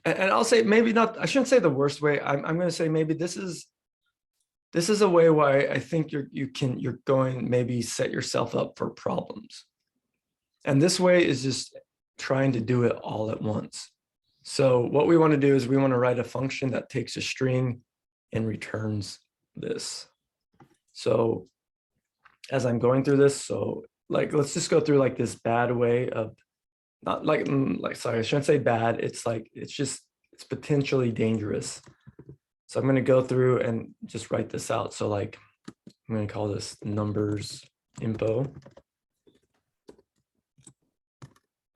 And I'll say maybe not, I shouldn't say the worst way. I'm going to say maybe this is a way where I think you're going maybe set yourself up for problems. And this way is just trying to do it all at once. So what we want to do is we want to write a function that takes a string and returns this. So as I'm going through this, so like, let's just go through like this bad way of not like, sorry, I shouldn't say bad. It's like, it's potentially dangerous. So I'm going to go through and just write this out. So like, I'm going to call this numbers info.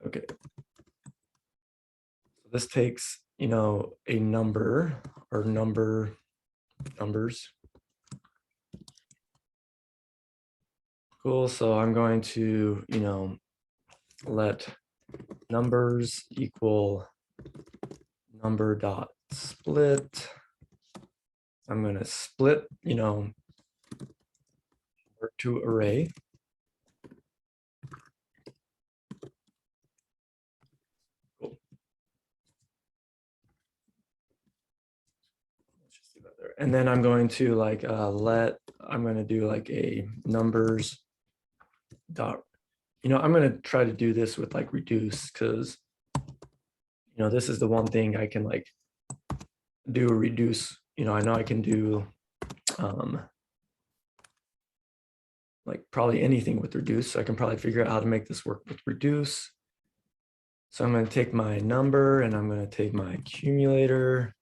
Okay. So this takes, you know, a number or numbers. Cool. So I'm going to, you know, let numbers equal number dot split. I'm going to split, you know, to array. Cool. Let's just do that there. And then I'm going to like I'm going to do like a numbers dot, you know, I'm going to try to do this with like reduce, because, you know, this is the one thing I can like do a reduce. You know, I know I can do like probably anything with reduce. So I can probably figure out how to make this work with reduce. So I'm going to take my number and I'm going to take my accumulator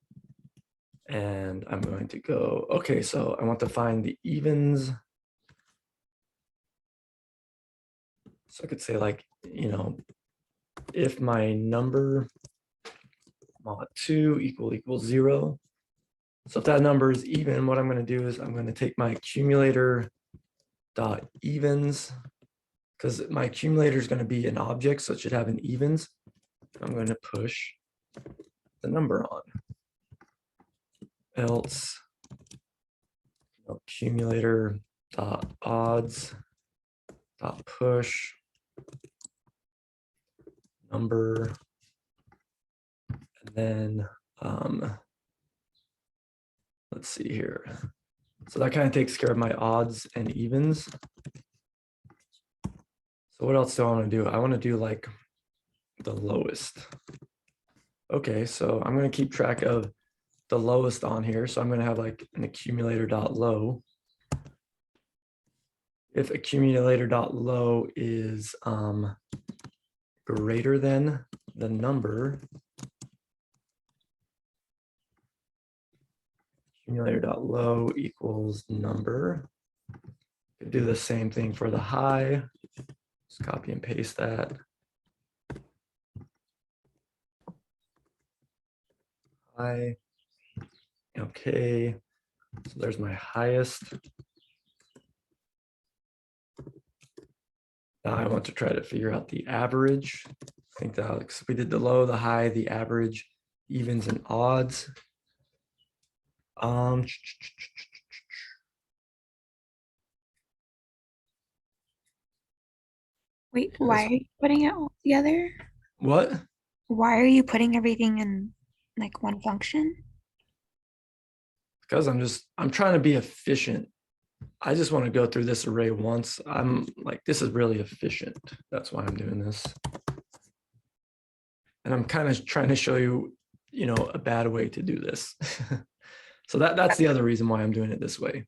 and I'm going to go, okay, so I want to find the evens. So I could say like, you know, if my number mod 2 equals 0. So if that number is even, what I'm going to do is I'm going to take my accumulator dot evens, because my accumulator is going to be an object, so it should have an evens. I'm going to push the number on. Else accumulator dot odds dot push number, and then let's see here. So that kind of takes care of my odds and evens. So what else do I want to do? I want to do like the lowest. Okay, so I'm going to keep track of the lowest on here. So I'm going to have like an accumulator dot low. If accumulator dot low is greater than the number, accumulator dot low equals number. Do the same thing for the high. Just copy and paste that. High. Okay, so there's my highest. Now I want to try to figure out the average. I think that we did the low, the high, the average, evens, and odds. Wait, why are you putting it all together? What? Why are you putting everything in like one function? Because I'm trying to be efficient. I just want to go through this array once. I'm like, this is really efficient. That's why I'm doing this. And I'm kind of trying to show you, you know, a bad way to do this. So that's the other reason why I'm doing it this way.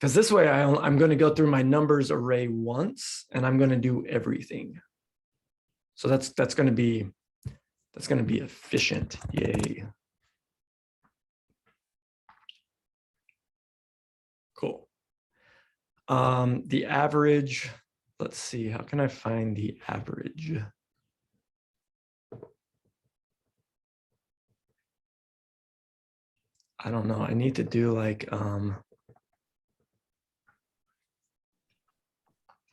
Because this way I'm going to go through my numbers array once and I'm going to do everything. So that's going to be efficient. Yay. Cool. The average, let's see, how can I find the average? I don't know. I need to do like you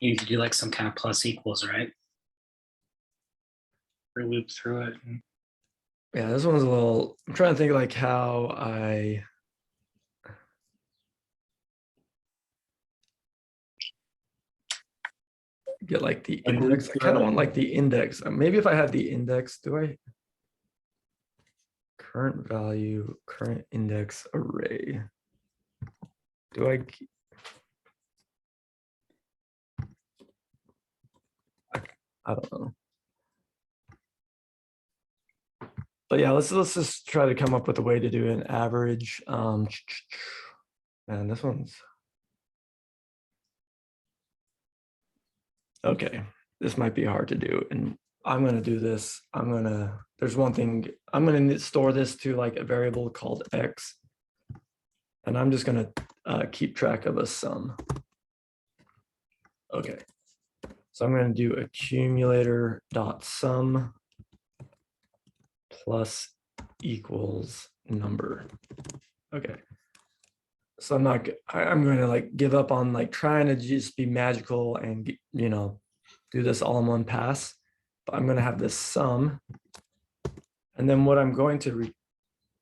need to do like some kind of plus equals, right? Loop through it. Yeah, this one's a little, I'm trying to think like how I get like the I believe index. I kind of so. want like the index. Maybe if I had the index, do I? Current value, current index array. Do I? I don't know. But yeah, let's just try to come up with a way to do an average. Man, this one's okay. This might be hard to do, and I'm gonna do this. There's one thing. I'm gonna store this to like a variable called x, and I'm just gonna keep track of a sum. Okay, so I'm gonna do accumulator dot sum plus equals number. Okay. So I'm not, I'm going to like give up on like trying to just be magical and, you know, do this all in one pass, but I'm going to have this sum. And then what I'm going to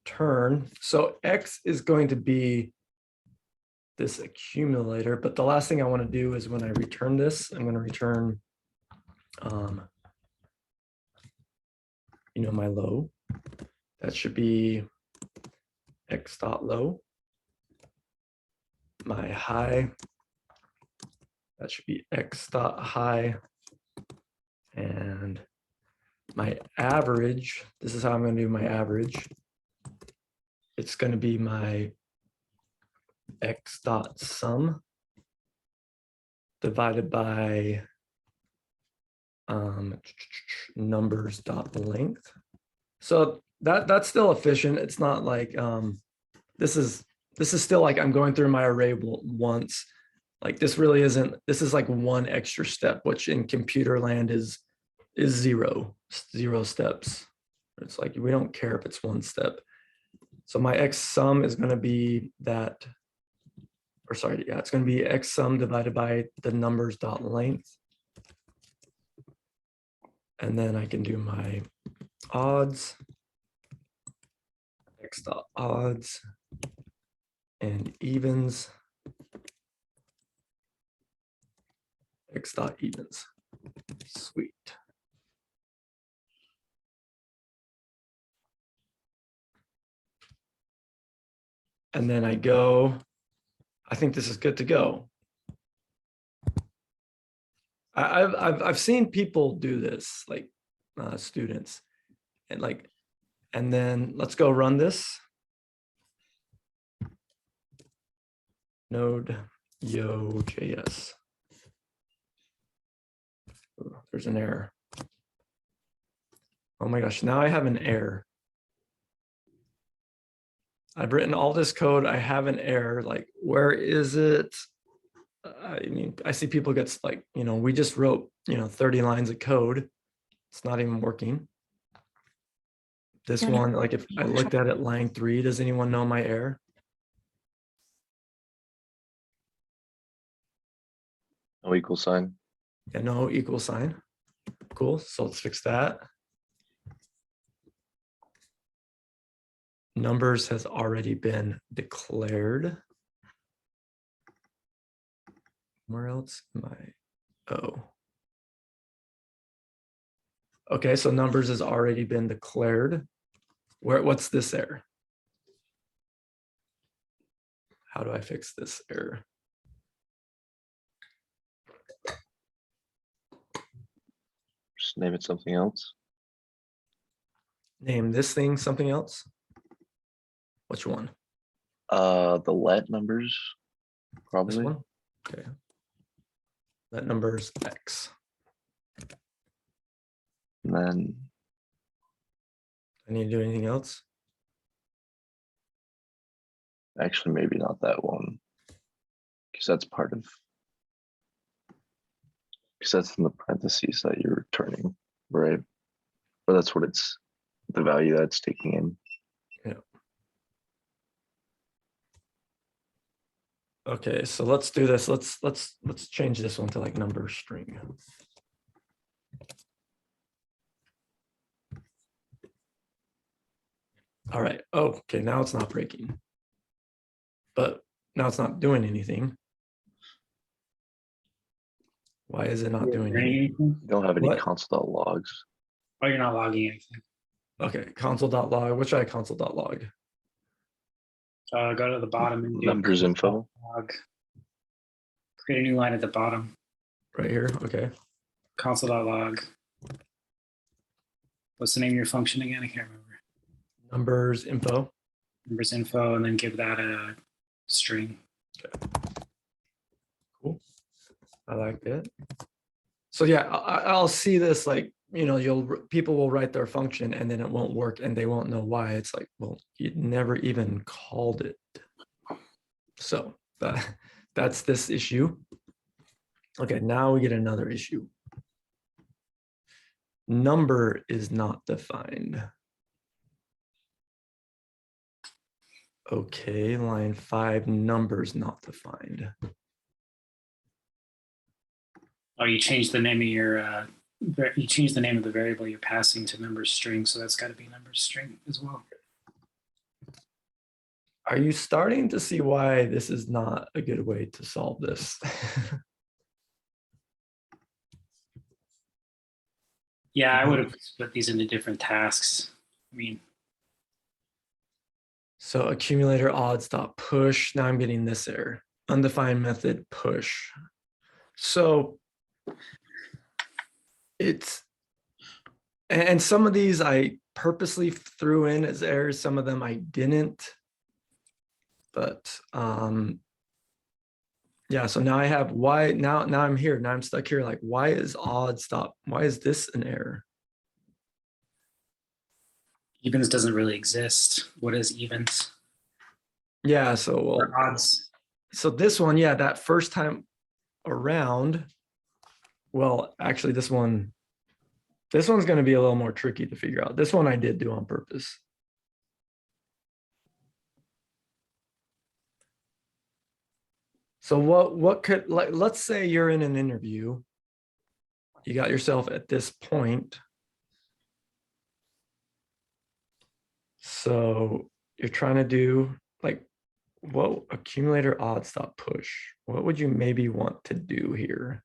return, so X is going to be this accumulator, but the last thing I want to do is when I return this, I'm going to return, you know, my low. That should be X dot low. My high, that should be X dot high. And my average, this is how I'm going to do my average. It's going to be my X dot sum divided by numbers dot length. So that's still efficient. It's not like this is still like I'm going through my array once. Like this really isn't, this is like one extra step, which in computer land is zero steps. It's like we don't care if it's one step. So my X sum is going to be that, or sorry, yeah, it's going to be X sum divided by the numbers dot length. And then I can do my odds, X dot odds, and evens, X dot evens. Sweet. And then I go, I think this is good to go. I've seen people do this, like students, and like, and then let's go run this. Node yo.js. There's an error. Oh my gosh, now I have an error. I've written all this code. I have an error. Like, where is it? I mean, I see people get like, you know, we just wrote, you know, 30 lines of code. It's not even working. This one, like if I looked at it line 3, does anyone know my error? No equal sign. Yeah, no equal sign. Cool. So let's fix that. Numbers has already been declared. Where else am I? Oh. Okay, so numbers has already been declared. What's this error? How do I fix this error? Just name it something else. Name this thing something else. Which one? The let numbers, This probably. one? Okay. That number is X. And then I need to do anything else? actually maybe not that one. Because that's part of, because that's in the parentheses that you're returning, right? Or that's what it's, the value that it's taking in. Okay, so let's do this. Let's change this one to like number string. All right. Oh, okay. Now it's not breaking. But now it's not doing anything. Why is it not doing Anything? anything? You don't have any What? console.logs. Oh, you're not logging anything. Okay, console.log. What should I console.log? Go to the bottom and do Numbers info. log. Create a new line at the bottom. Right here. Okay. Console.log. What's the name of your function again? I can't remember. Numbers info. Numbers info, and then give that a string. Cool. I like it. So yeah, I'll see this like, people will write their function and then it won't work and they won't know why. It's like, well, you never even called it. So that's this issue. Okay, now we get another issue. Number is not defined. Okay, line 5, numbers not defined. Oh, you changed the name of your you changed the name of the variable you're passing to numbers string, so that's got to be numbers string as well. Are you starting to see why this is not a good way to solve this? Yeah, I would have split these into different tasks. I mean, So accumulator odds dot push. Now I'm getting this error. Undefined method push. So it's, and some of these I purposely threw in as errors, some of them I didn't. But yeah, so now I have why, now I'm here, now I'm stuck here, like why is odds stop, why is this an error? evens doesn't really exist. What is evens? Yeah, so Or well, odds? so this one, yeah, that first time around, well, actually this one's going to be a little more tricky to figure out. This one I did do on purpose. So what could, like, let's say you're in an interview, you got yourself at this point. So you're trying to do like, what accumulator odds dot push? What would you maybe want to do here?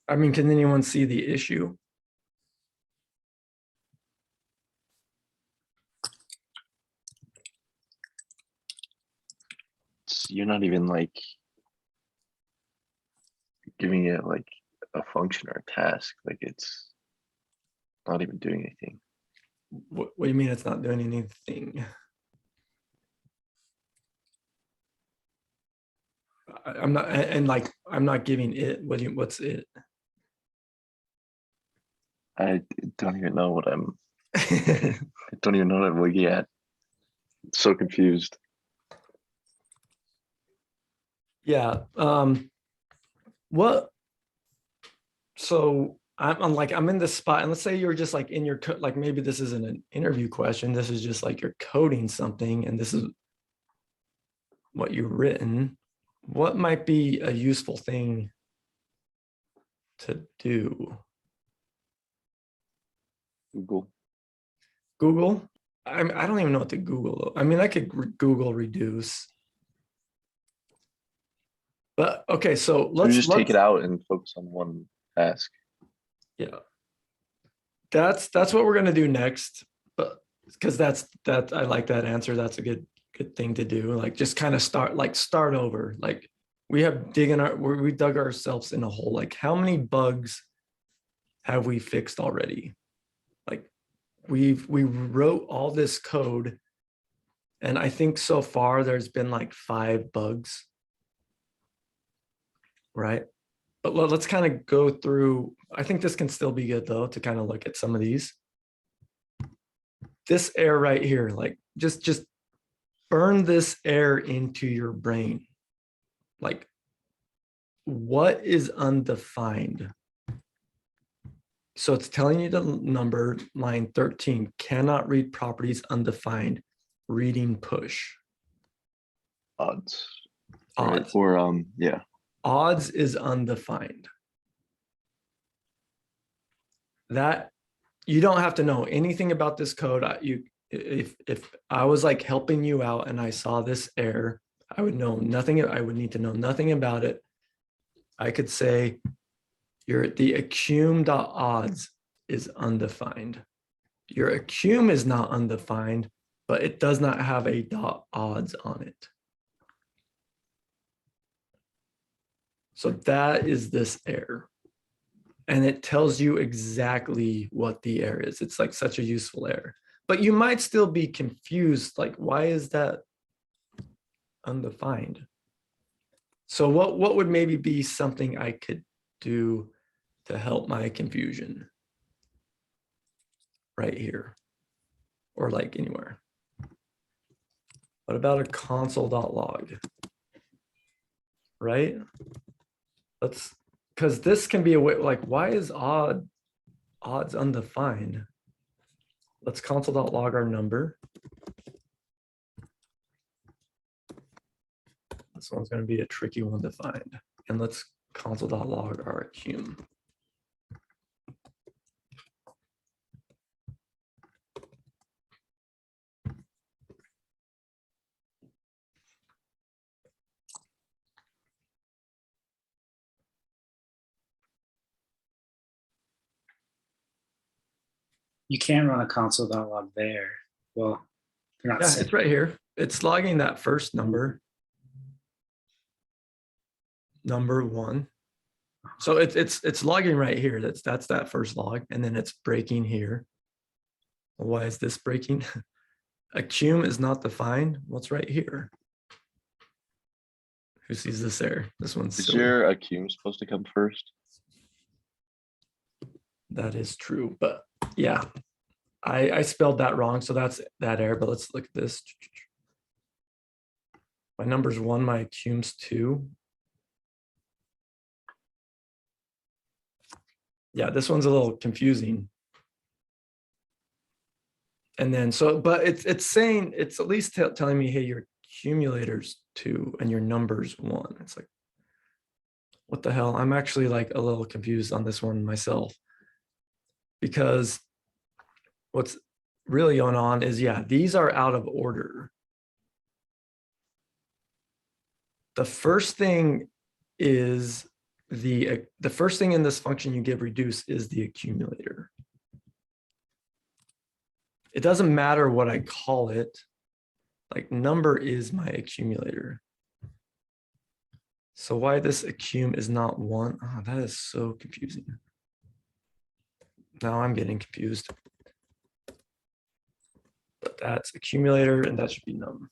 I mean, can anyone see the issue? You're not even like giving it like a function or a task. Like it's not even doing anything. What do you mean it's not doing anything? I'm not, and like, I'm not giving it, what's it? I don't even know what I don't even know what I'm looking at. So confused. Yeah. What? So I'm like, I'm in this spot, and let's say you're just like in your like, maybe this isn't an interview question. This is just like you're coding something, and this is what you've written. What might be a useful thing to do? Google. Google? I don't even know what to Google. I mean, I could Google reduce. But okay, so Let's just take it out and focus on one task. Yeah, that's what we're gonna do next. But because that I like that answer. That's a good thing to do. Like just kind of start over. Like we dug ourselves in a hole. Like how many bugs have we fixed already? Like we wrote all this code, and I think so far there's been like 5 bugs. Right. But let's kind of go through. I think this can still be good though, to kind of look at some of these. This air right here, like just burn this air into your brain. Like, what is undefined? So it's telling you the number, line 13, cannot read properties undefined, reading push. Odds. Odds. Right? Or yeah. Odds is undefined. That you don't have to know anything about this code. If I was like helping you out and I saw this error, I would know nothing. I would need to know nothing about it. I could say the accum.odds is undefined. Your accum is not undefined, but it does not have a .odds on it. So that is this error. And it tells you exactly what the error is. It's like such a useful error. But you might still be confused, like, why is that undefined? So what would maybe be something I could do to help my confusion? Right here, or like anywhere. What about a console.log? Right? Let's, because this can be a way, like, why is odds undefined? Let's console.log our number. This one's going to be a tricky one to find. And let's console.log our accum. You can't run a console.log there. Well, they're not Yeah, set. it's right here. It's logging that first number. Number 1. So it's logging right here. That's that first log, and then it's breaking here. Why is this breaking? Accum is not defined. What's right here? Who sees this error? This one's Is silly. your accum supposed to come first? That is true, but yeah, I spelled that wrong, so that's that error. But let's look at this. My number's 1, my accum's 2. Yeah, this one's a little confusing. And then but it's saying, it's at least telling me, hey, your accumulator's 2 and your number's 1. It's like, what the hell? I'm actually like a little confused on this one myself, because what's really going on is, yeah, these are out of order. The first thing is the first thing in this function you give reduce is the accumulator. It doesn't matter what I call it. Like, number is my accumulator. So why this accum is not 1? Oh, that is so confusing. Now I'm getting confused. But that's accumulator, and that should be num.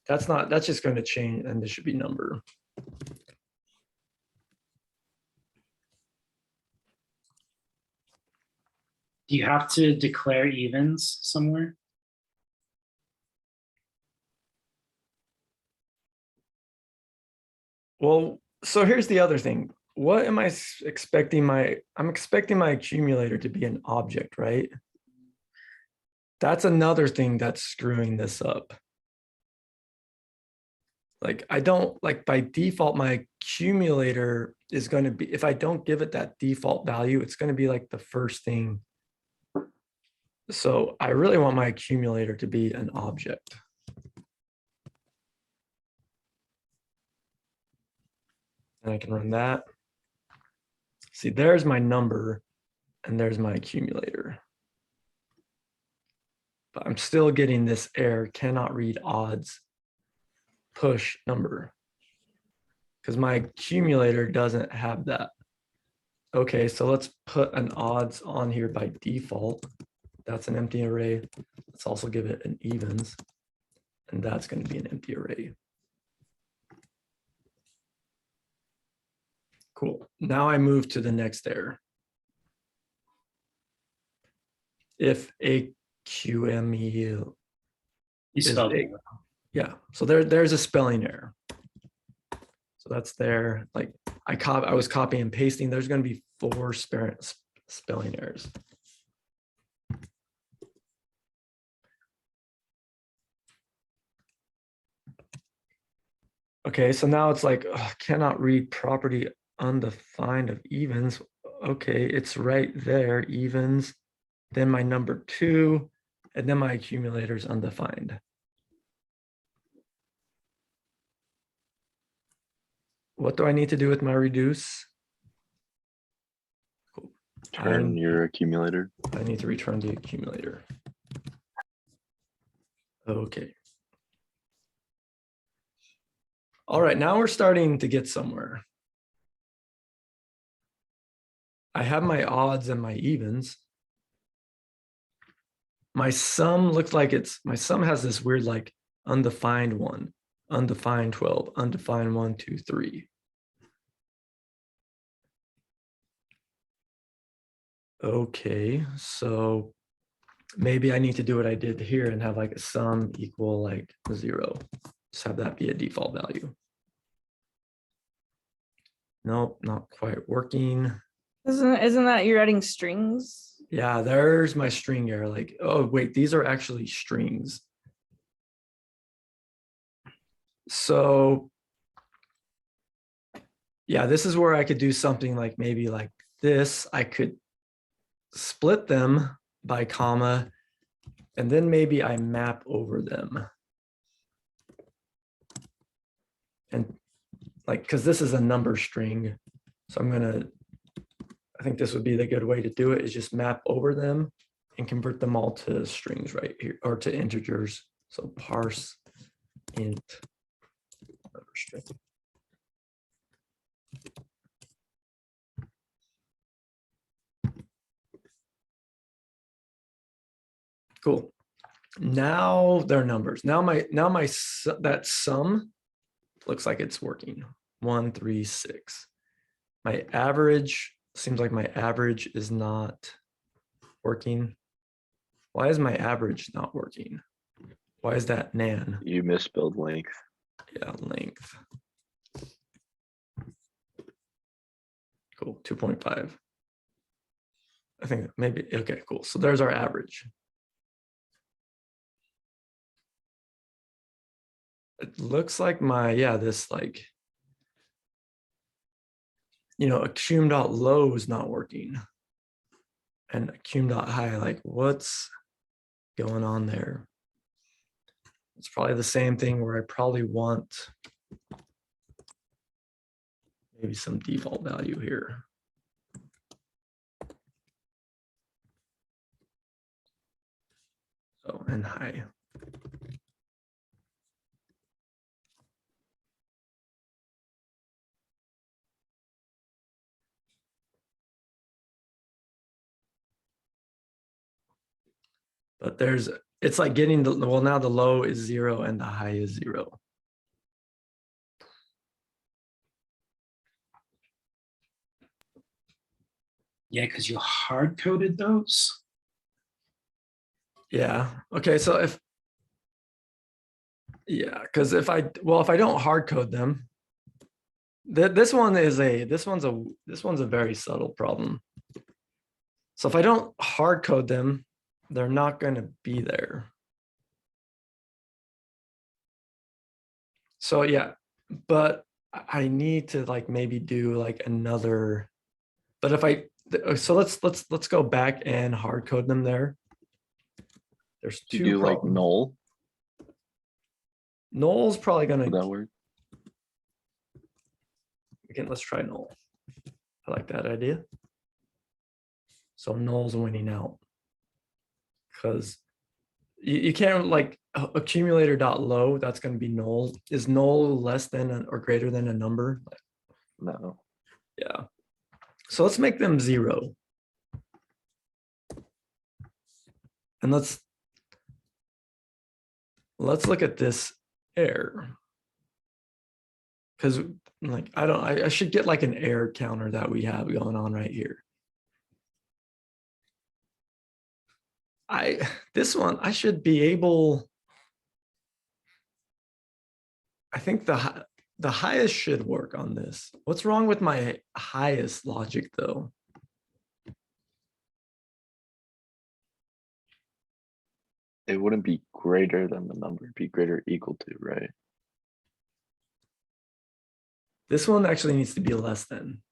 That's just going to change, and this should be number. Do you have to declare evens somewhere? Well, so here's the other thing. What am I expecting I'm expecting my accumulator to be an object, right? That's another thing that's screwing this up. Like, I don't, like, by default, my accumulator is going to be, if I don't give it that default value, it's going to be like the first thing. So I really want my accumulator to be an object. And I can run that. See, there's my number, and there's my accumulator. But I'm still getting this error, cannot read odds, push number, because my accumulator doesn't have that. Okay, so let's put an odds on here by default. That's an empty array. Let's also give it an evens, and that's going to be an empty array. Cool. Now I move to the next error. If a QME You spelled it. yeah, so there's a spelling error. So that's there. Like, I was copying and pasting. There's going to be 4 spelling errors. Okay, so now it's like, cannot read property undefined of evens. Okay, it's right there, evens. Then my number 2, and then my accumulator is undefined. what do I need to do with my reduce? Cool. Turn your accumulator. I need to return the accumulator. Okay. All right, now we're starting to get somewhere. I have my odds and my evens. My sum looks like my sum has this weird like undefined 1, undefined 12, undefined 1, 2, 3. Okay, so maybe I need to do what I did here and have like a sum equal like 0. Just have that be a default value. Nope, not quite working. Isn't that you're adding strings? Yeah, there's my string error. Like, oh, wait, these are actually strings. So, yeah, this is where I could do something like maybe like this. I could split them by comma, and then maybe I map over them. And like, because this is a number string. So I think this would be the good way to do it, is just map over them and convert them all to strings right here, or to integers. So parse int number string. Cool. Now they're numbers. Now that sum looks like it's working. 1, 3, 6. My average seems like my average is not working. Why is my average not working? Why is that nan? You misspelled length. Yeah, length. Cool, 2.5. I think maybe, okay, cool. So there's our average. It looks like this like, accum.low is not working. And accum.high, like what's going on there? It's probably the same thing where I probably want maybe some default value here. So, and high. But it's like getting now the low is 0 and the high is 0. Yeah, because you hard coded those. Yeah. Okay. So because if I don't hard code them, this one's a very subtle problem. So if I don't hard code them, they're not going to be there. So yeah, but I need to like maybe do like another. But let's go back and hard code them there. There's Do two you do like problems. null? Null's probably Would that gonna. work? Again, let's try null. I like that idea. So null's winning out because you can't like accumulator.low. That's going to be null. Is null less than or greater than a number? No. Yeah. So let's make them 0. And let's look at this error. Because like I should get like an error counter that we have going on right here. This one I should be able. I think the highest should work on this. What's wrong with my highest logic though? It wouldn't be greater than the number, it'd be greater or equal to, right? This one actually needs to be less than.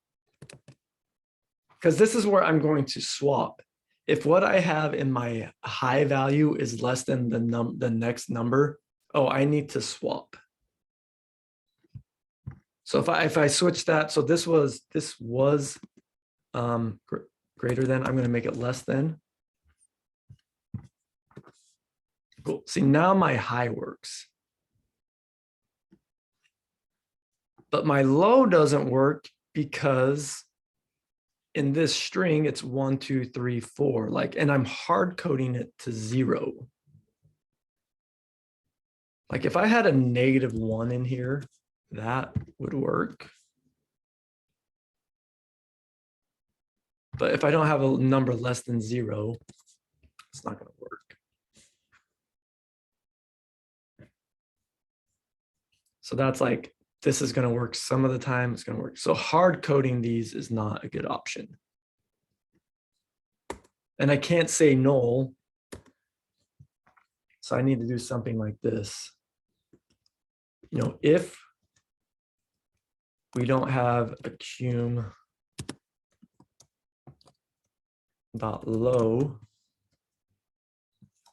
Because this is where I'm going to swap. If what I have in my high value is less than the next number, oh, I need to swap. So if I switch that, so this was greater than, I'm going to make it less than. Cool. See, now my high works. But my low doesn't work because in this string, it's 1, 2, 3, 4, like, and I'm hard coding it to 0. Like if I had a -1 in here, that would work. But if I don't have a number less than 0, it's not going to work. So that's like, this is going to work some of the time, it's going to work. So hard coding these is not a good option. And I can't say null. So I need to do something like this. You know, if we don't have a cum dot low.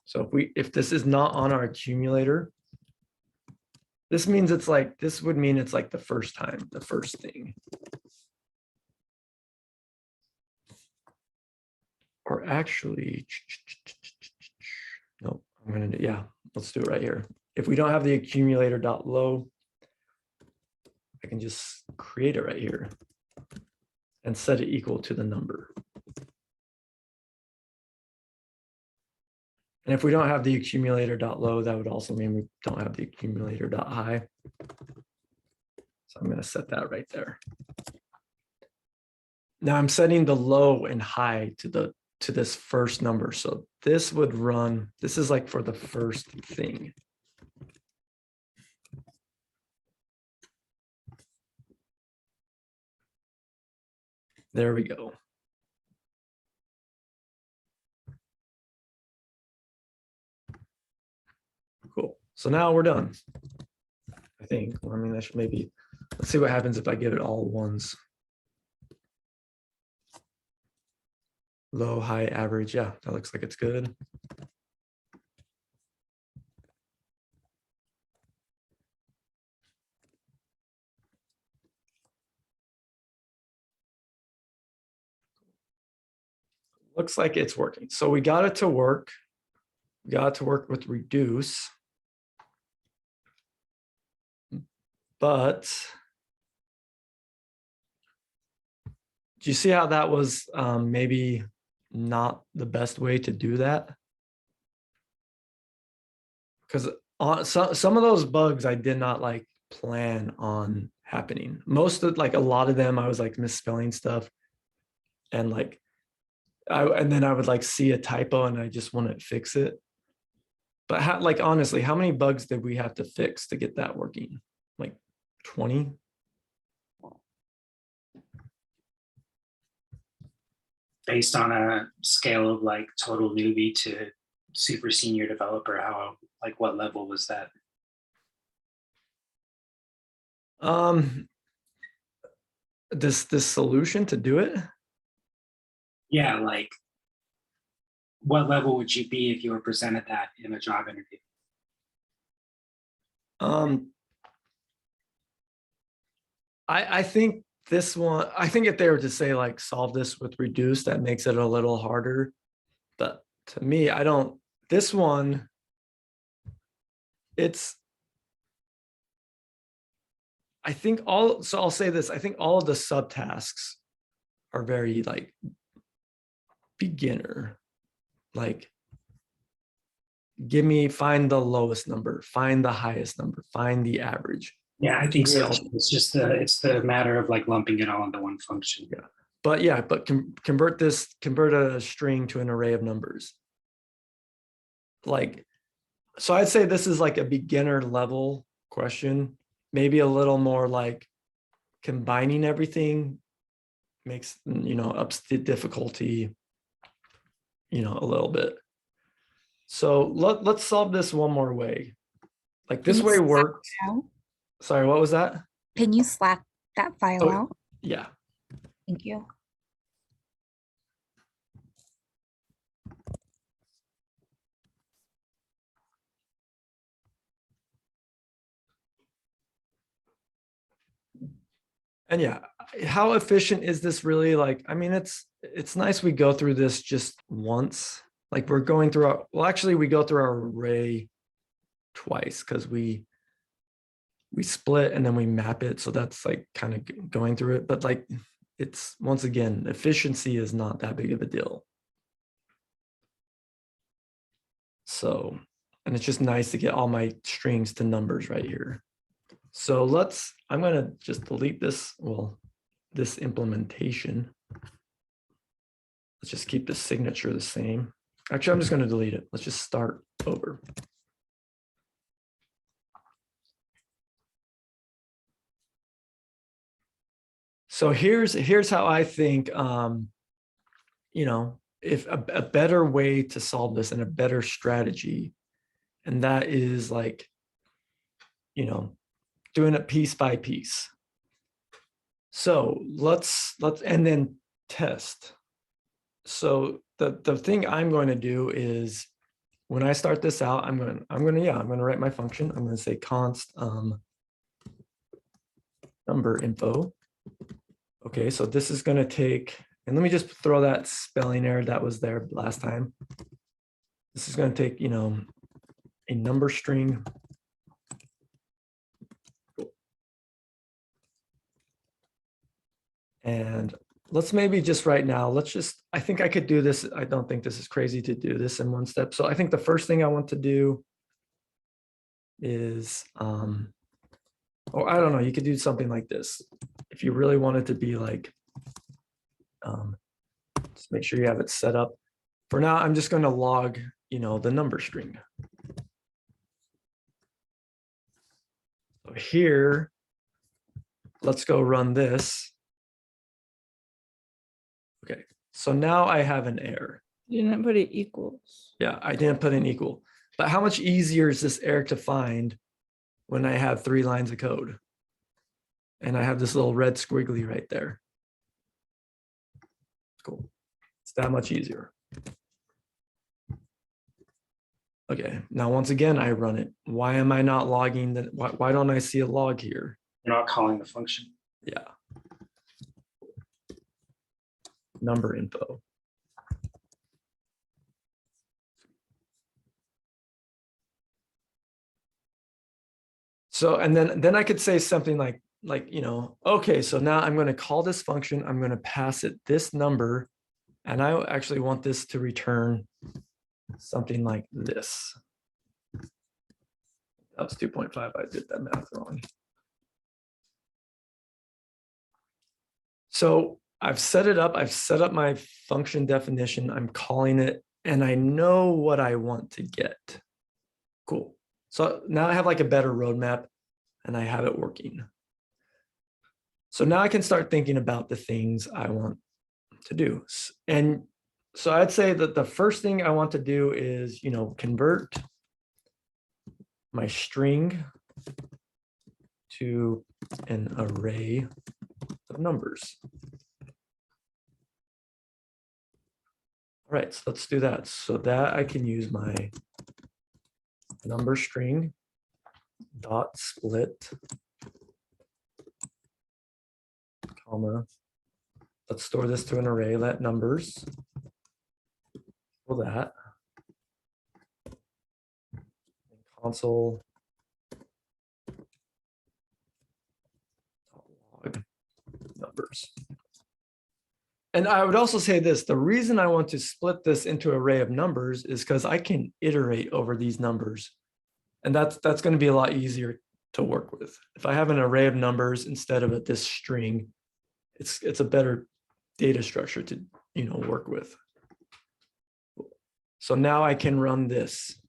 So if this is not on our accumulator, this means it's like, this would mean it's like the first time, the first thing. Or actually, nope, I'm gonna do, yeah, let's do it right here. If we don't have the accumulator dot low, I can just create it right here and set it equal to the number. And if we don't have the accumulator dot low, that would also mean we don't have the accumulator dot high. So I'm going to set that right there. Now I'm setting the low and high to this first number. So this would run, this is like for the first thing. There we go. Cool. So now we're done. I think. Well, I mean, I should maybe, let's see what happens if I give it all ones. Low, high, average. Yeah, that looks like it's good. Looks like it's working. So we got it to work. We got it to work with reduce. But do you see how that was maybe not the best way to do that? Because some of those bugs I did not like plan on happening. Most of, like a lot of them, I was like misspelling stuff, and like and then I would like see a typo and I just want to fix it. But like honestly, how many bugs did we have to fix to get that working? Like 20? Based on a scale of like total newbie to super senior developer, how, like what level was that? This solution to do it? Yeah, like what level would you be if you were presented that in a job interview? I think this one, I think if they were to say like solve this with reduce, that makes it a little harder. But to me, I don't, this one, I think so I'll say this, I think all of the subtasks are very like beginner, like find the lowest number, find the highest number, find the average. Yeah, I think so. Yeah. It's just it's the matter of like lumping it all into one function. Yeah. But yeah, but convert a string to an array of numbers. Like, so I'd say this is like a beginner level question, maybe a little more like combining everything makes, ups the difficulty, a little bit. So let's solve this one more way. Like this way works. Sorry, what was that? Can you Slack that file out? Yeah. Thank you. And yeah, how efficient is this really? Like, I mean, it's nice we go through this just once. Like we're going through our, well, actually we go through our array twice because we split and then we map it. So that's like kind of going through it. But like it's, once again, efficiency is not that big of a deal. So, and it's just nice to get all my strings to numbers right here. So I'm going to just delete this, well, this implementation. Let's just keep the signature the same. Actually, I'm just going to delete it. Let's just start over. So here's how I think, you know, if a better way to solve this and a better strategy, and that is like, you know, doing it piece by piece. So let's and then test. So the thing I'm going to do is when I start this out, I'm going to write my function. I'm going to say const number info. Okay, so this is going to take, and let me just throw that spelling error that was there last time. This is going to take, you know, a number string. And let's maybe just right now, let's just, I think I could do this. I don't think this is crazy to do this in one step. So I think the first thing I want to do is, or I don't know, you could do something like this. If you really want it to be like, just make sure you have it set up. For now, I'm just going to log, you know, the number string. So here, let's go run this. Okay, so now I have an error. You didn't put it equals. Yeah, I didn't put in equal. But how much easier is this error to find when I have 3 lines of code? And I have this little red squiggly right there. Cool. It's that much easier. Okay, now once again, I run it. Why am I not logging that? Why don't I see a log here? You're not calling the function. Yeah. Number info. So, and then I could say something like, you know, okay, so now I'm going to call this function. I'm going to pass it this number. And I actually want this to return something like this. That was 2.5. I did that math wrong. So I've set it up. I've set up my function definition. I'm calling it, and I know what I want to get. Cool. So now I have like a better roadmap and I have it working. So now I can start thinking about the things I want to do. And so I'd say that the first thing I want to do is, you know, convert my string to an array of numbers. All right, so let's do that. So that I can use my number string dot split, comma. Let's store this to an array, let numbers. For that. Console log numbers. And I would also say this, the reason I want to split this into an array of numbers is because I can iterate over these numbers. And that's going to be a lot easier to work with. If I have an array of numbers instead of this string, it's a better data structure to, you know, work with. So now I can run this.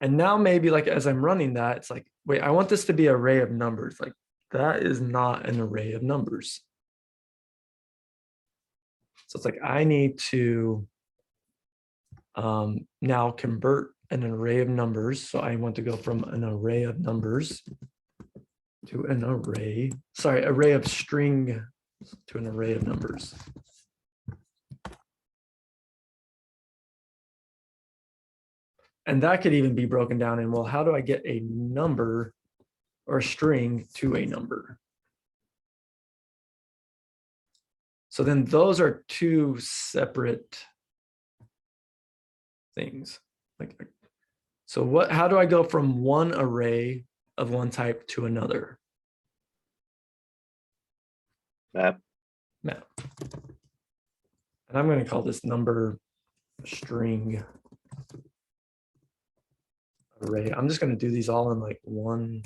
And now maybe like as I'm running that, it's like, wait, I want this to be an array of numbers. Like that is not an array of numbers. So it's like, I need to now convert an array of numbers. So I want to go from an array of numbers to an array, array of string to an array of numbers. And that could even be broken down in, well, how do I get a number or a string to a number. So then those are two separate things. So how do I go from one array of one type to another? Map. Map. And I'm going to call this number string array. I'm just going to do these all in like one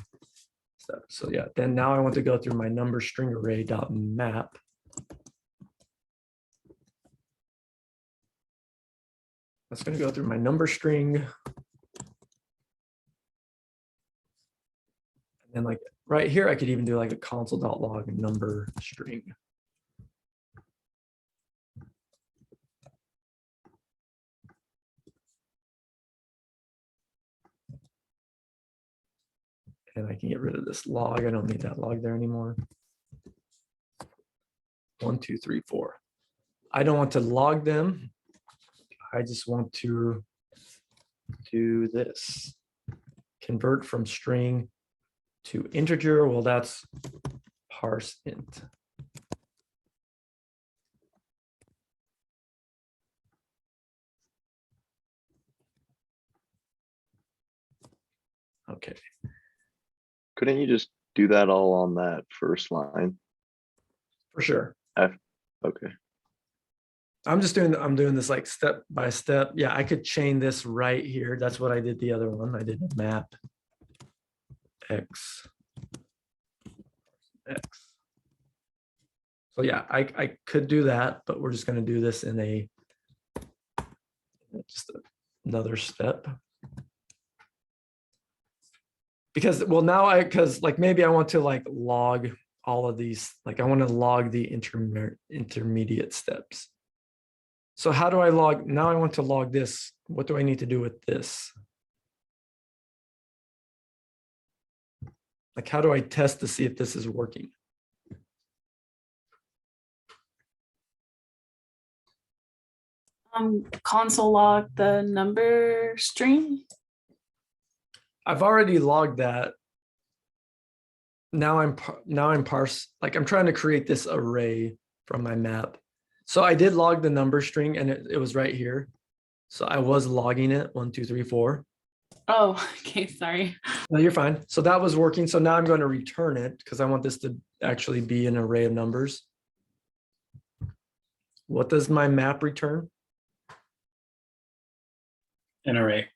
step. So yeah, then now I want to go through my number string array dot map. That's going to go through my number string. And then like right here, I could even do like a console.log number string. And I can get rid of this log. I don't need that log there anymore. 1, 2, 3, 4. I don't want to log them. I just want to do this. Convert from string to integer. Well, that's parse int. Okay. Couldn't you just do that all on that first line? For sure. Okay. I'm doing this like step by step. Yeah, I could chain this right here. That's what I did the other one. I did a map x. So yeah, I could do that, but we're just going to do this in just another step. Because well now because like maybe I want to like log all of these, like I want to log the intermediate steps. So how do I log? Now I want to log this. What do I need to do with this? Like, how do I test to see if this is working? Console log the number string. I've already logged that. Now I'm trying to create this array from my map. So I did log the number string and it was right here. So I was logging it 1, 2, 3, 4. Oh, okay, sorry. No, you're fine. So that was working. So now I'm going to return it because I want this to actually be an array of numbers. What does my map return? An array.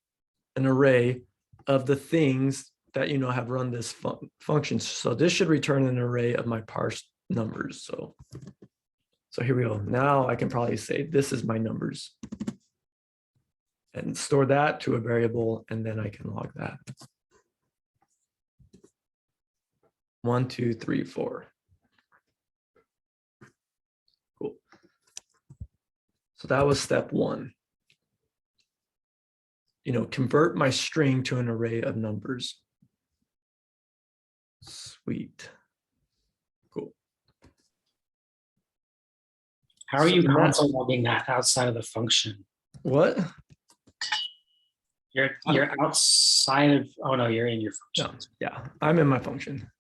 An array of the things that have run this function. So this should return an array of my parsed numbers. So here we go. Now I can probably say this is my numbers and store that to a variable, and then I can log that. 1, 2, 3, 4. Cool. So that was step 1. Convert my string to an array of numbers. Sweet. Cool. How are you So that- console logging that outside of the function? What? You're outside of, oh no, you're in your No, function. yeah, I'm in my function.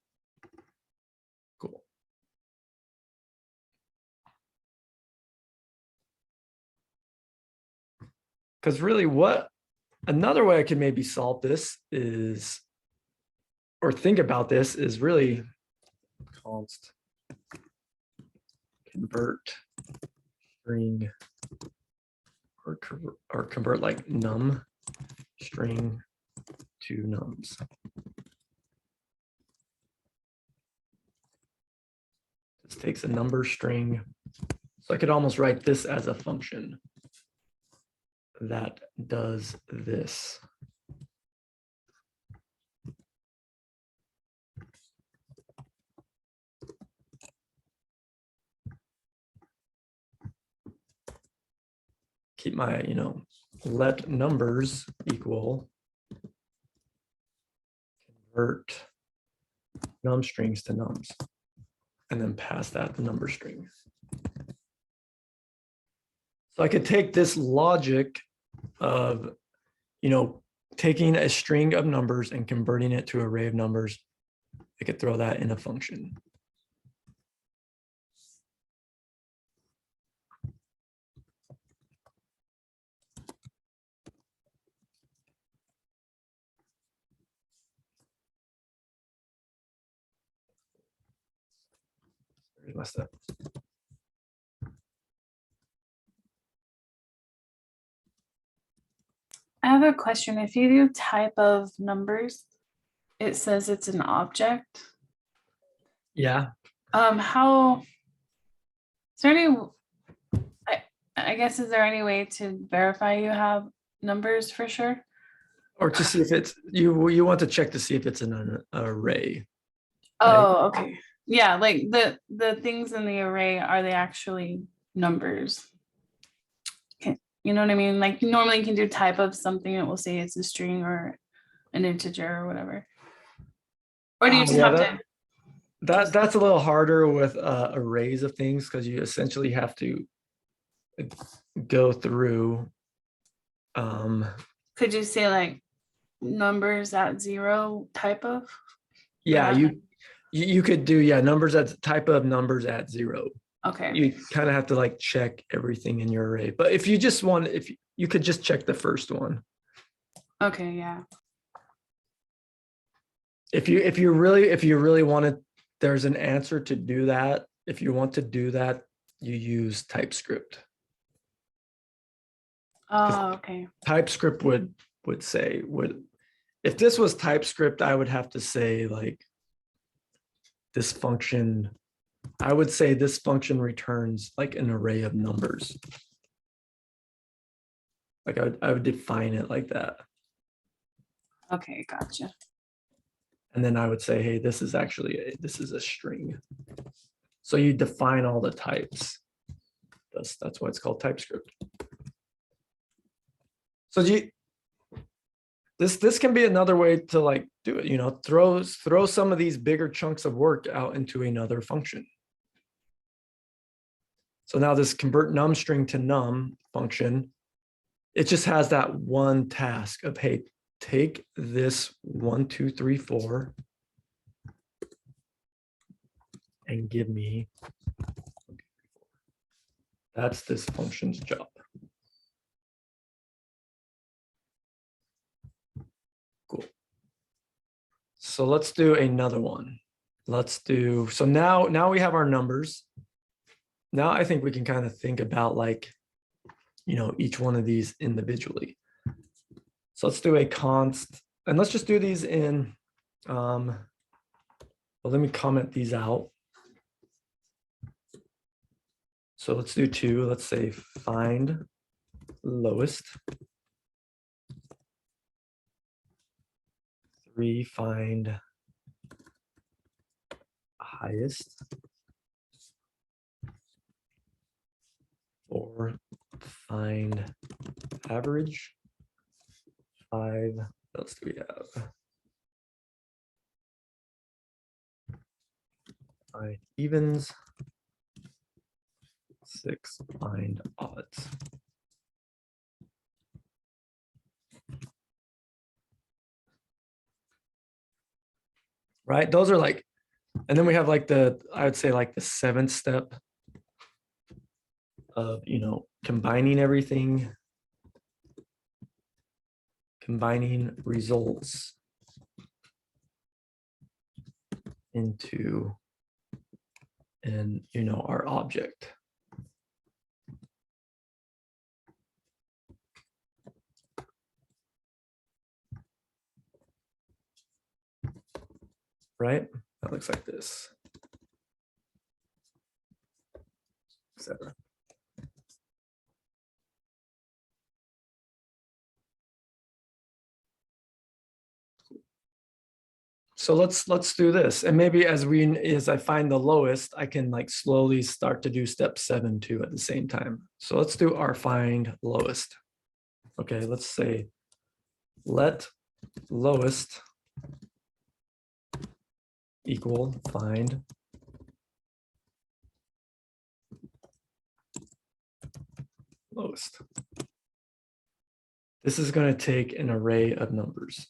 Cool. Because really another way I could maybe solve this is, or think about this is really const convert string or convert like num string to nums. This takes a number string. So I could almost write this as a function that does this. Keep my, let numbers equal convert num strings to nums, and then pass that the number string. So I could take this logic of, taking a string of numbers and converting it to an array of numbers I could throw that in a function. Where's my step? I have a question. If you do type of numbers, it says it's an object. Yeah. How, is there any, I guess, is there any way to verify you have numbers for sure? Or to see if it's, you want to check to see if it's an array. Oh, okay. Yeah, like the things in the array, are they actually numbers? Okay, you know what I mean? Like normally you can do type of something, it will say it's a string or an integer or whatever. Or do you just Yeah, have to? that's a little harder with arrays of things because you essentially have to go through. Could you say like numbers at 0 type of? Yeah, that? you could do, yeah, numbers at type of numbers at 0. Okay. You kind of have to like check everything in your array. But if you just want, if you could just check the first one. Okay, yeah. If you really wanted, there's an answer to do that. If you want to do that, you use TypeScript. Oh, okay. TypeScript would say, if this was TypeScript, I would have to say like this function, I would say this function returns like an array of numbers. Like I would define it like that. Okay, gotcha. And then I would say, hey, this is actually, this is a string. So you define all the types. That's why it's called TypeScript. So this can be another way to like do it, you know, throw some of these bigger chunks of work out into another function. So now this convert num string to num function, it just has that one task of, hey, take this 1, 2, 3, 4 and give me, that's this function's job. Cool. So let's do another one. Let's do, so now we have our numbers. Now I think we can kind of think about like, you know, each one of these individually. So let's do a const, and let's just do these in, well, let me comment these out. So let's do 2, let's say find lowest. 3, find highest. 4, find average. 5, what else do we have? Find evens. 6, find odds. Right, those are like, and then we have like I would say like the 7th step of, you know, combining everything, combining results into, and you know, our object. Right, that looks like this, etc. So let's do this, and maybe as I find the lowest, I can like slowly start to do step 7 too at the same time. So let's do our find lowest. Okay, let's say let lowest equal find lowest. This is going to take an array of numbers.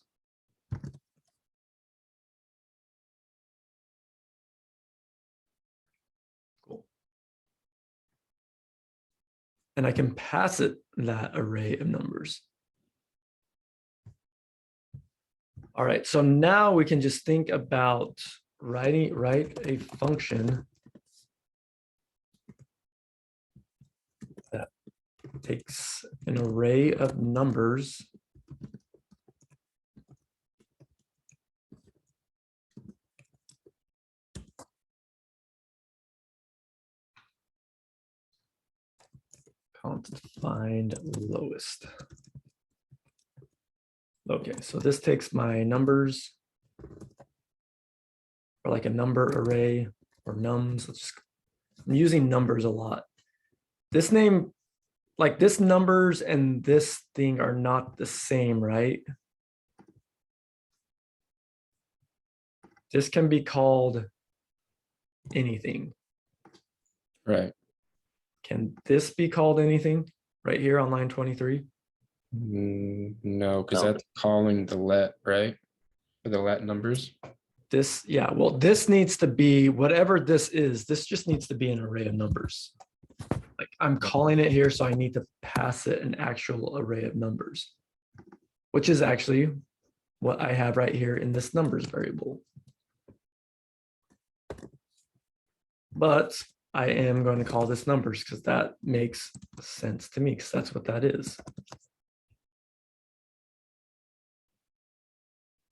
and I can pass it that array of numbers. All right, so now we can just think about write a function that takes an array of numbers const find lowest. Okay, so this takes my numbers, or like a number array or nums. I'm using numbers a lot. This name, like this numbers and this thing are not the same, right? This can be called anything. Right. Can this be called anything right here on line 23? No, because No. that's calling the let, right? For the let numbers. This, yeah, well, this needs to be whatever this is. This just needs to be an array of numbers. Like I'm calling it here, so I need to pass it an actual array of numbers, which is actually what I have right here in this numbers variable. But I am going to call this numbers because that makes sense to me, because that's what that is.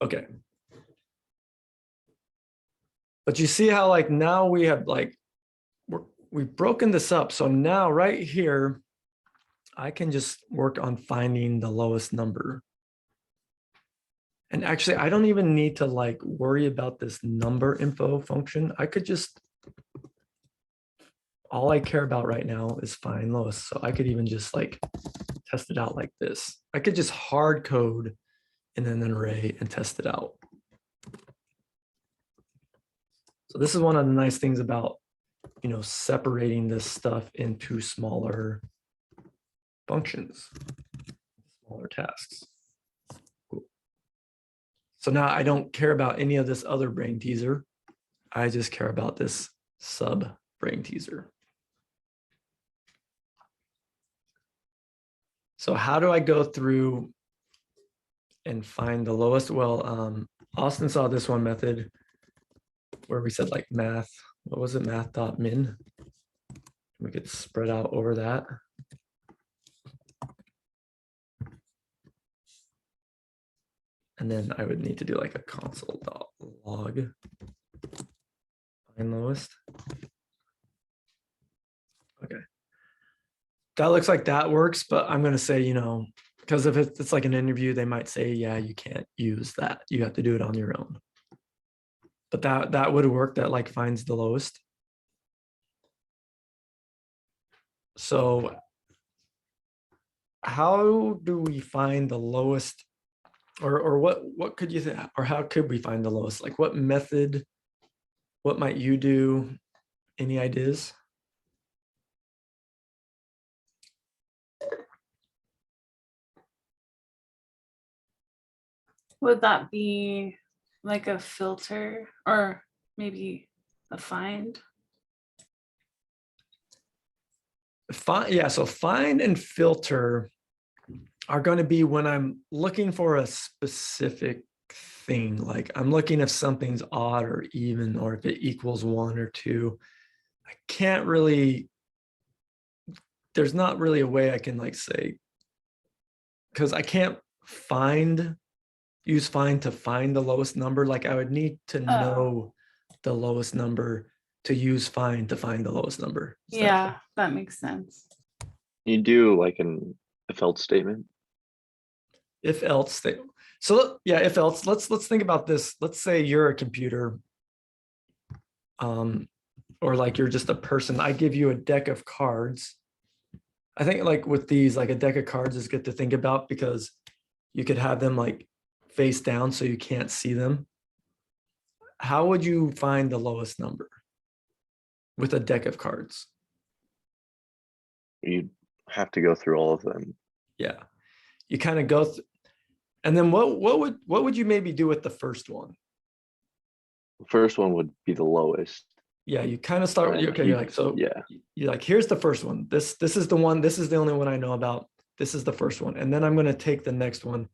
Okay. But you see how like now we have like, we've broken this up. So now right here, I can just work on finding the lowest number. And actually, I don't even need to like worry about this number info function. I could just, all I care about right now is find lowest. So I could even just like test it out like this. I could just hard code in an array and test it out. So this is one of the nice things about, separating this stuff into smaller functions, smaller tasks. Cool. So now I don't care about any of this other brain teaser. I just care about this sub brain teaser. So how do I go through and find the lowest? Well, Austin saw this one method where we said like math, what was it, math.min? We could spread out over that. And then I would need to do like a console.log find lowest. Okay. That looks like that works, but I'm going to say, because if it's like an interview, they might say, yeah, you can't use that. You have to do it on your own. But that would work, that like finds the lowest. So how do we find the lowest, or what could you think, or how could we find the lowest? Like what method, what might you do? Any ideas? Would that be like a filter or maybe a find? Yeah, so find and filter are going to be when I'm looking for a specific thing. Like I'm looking if something's odd or even, or if it equals 1 or 2. I can't really, there's not really a way I can like say, because I can't use find to find the lowest number. Like I would need to know the lowest number to use find to find the lowest number. Yeah, that makes sense. You do like an if else statement. If else statement. So yeah, if else, let's think about this. Let's say you're a computer, or like you're just a person. I give you a deck of cards. I think like with these, like a deck of cards is good to think about because you could have them like face down so you can't see them. How would you find the lowest number with a deck of cards? You'd have to go through all of them. Yeah, you kind of go and then what would you maybe do with the first one? The first one would be the lowest. yeah, you kind of start, And okay, you- you're like, so yeah, you're like, here's the first one. This is the one, this is the only one I know about. This is the first one. And then I'm going to take the next one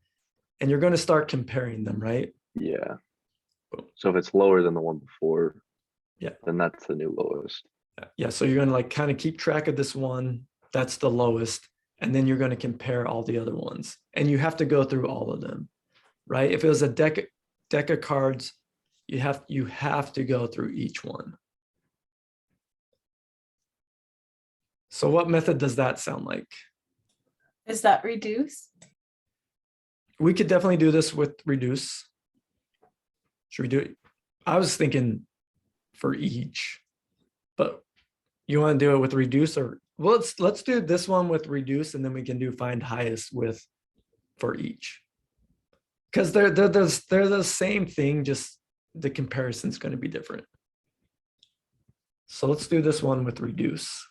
and you're going to start comparing them, right? yeah. So if it's lower than the one before, Yeah. then that's the new lowest. Yeah. So you're going to like kind of keep track of this one. That's the lowest. And then you're going to compare all the other ones. And you have to go through all of them, right? If it was a deck of cards, you have to go through each one. So what method does that sound like? Is that reduce? We could definitely do this with reduce. Should we do it? I was thinking for each, but you want to do it with reduce, or well, let's do this one with reduce, and then we can do find highest with for each. Because they're the same thing, just the comparison is going to be different. So let's do this one with reduce.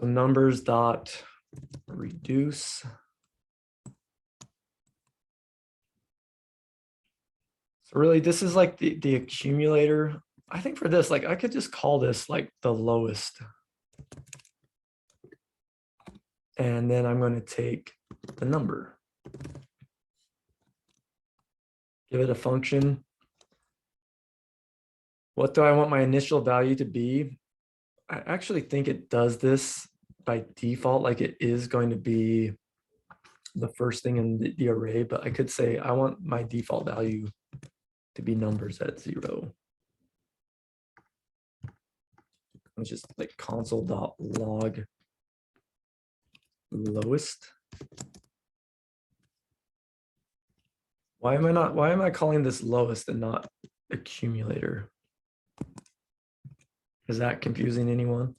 So numbers dot reduce. So really, this is like the accumulator. I think for this, like I could just call this like the lowest. And then I'm going to take the number. Give it a function. What do I want my initial value to be? I actually think it does this by default, like it is going to be the first thing in the array, but I could say I want my default value to be numbers at 0. It's just like console.log lowest. Why am I calling this lowest and not accumulator? Is that confusing anyone?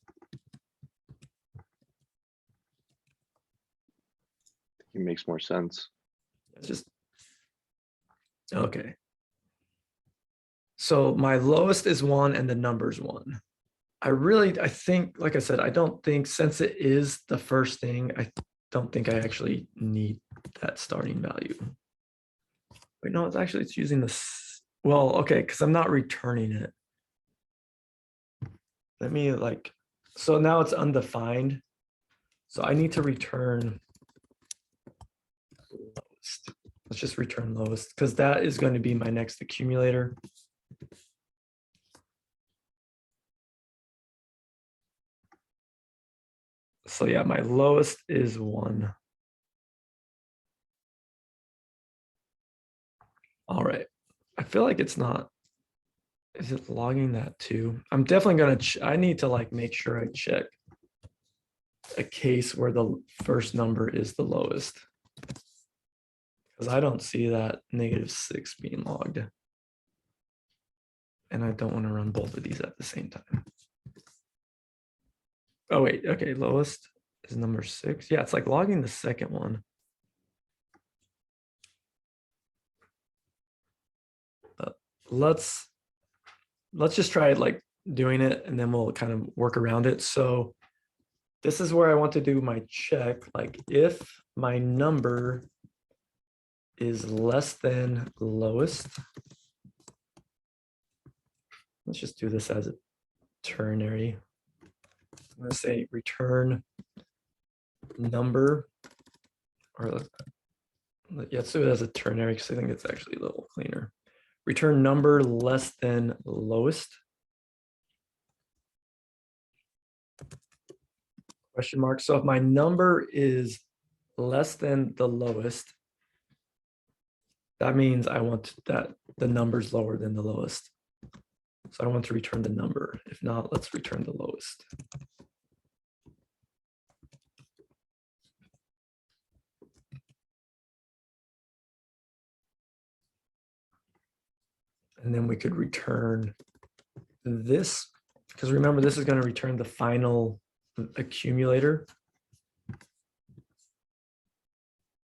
It makes more sense. It's just, okay. So my lowest is 1 and the number's 1. I think, like I said, I don't think, since it is the first thing, I don't think I actually need that starting value. Wait, no, it's using this. Well, okay, because I'm not returning it. Let me like, so now it's undefined. So I need to return lowest. Let's just return lowest because that is going to be my next accumulator. So yeah, my lowest is 1. All right. I feel like it's not. Is it logging that too? I'm definitely going to, I need to like make sure I check a case where the first number is the lowest. Because I don't see that -6 being logged. And I don't want to run both of these at the same time. Oh, wait. Okay. Lowest is number 6. Yeah, it's like logging the second one. But let's just try like doing it and then we'll kind of work around it. So this is where I want to do my check. Like if my number is less than lowest, let's just do this as a ternary. I'm going to say return number, or let's do it as a ternary because I think it's actually a little cleaner. Return number less than lowest. Question mark. So if my number is less than the lowest, that means I want that the number's lower than the lowest. So I want to return the number. If not, let's return the lowest. And then we could return this, because remember, this is going to return the final accumulator.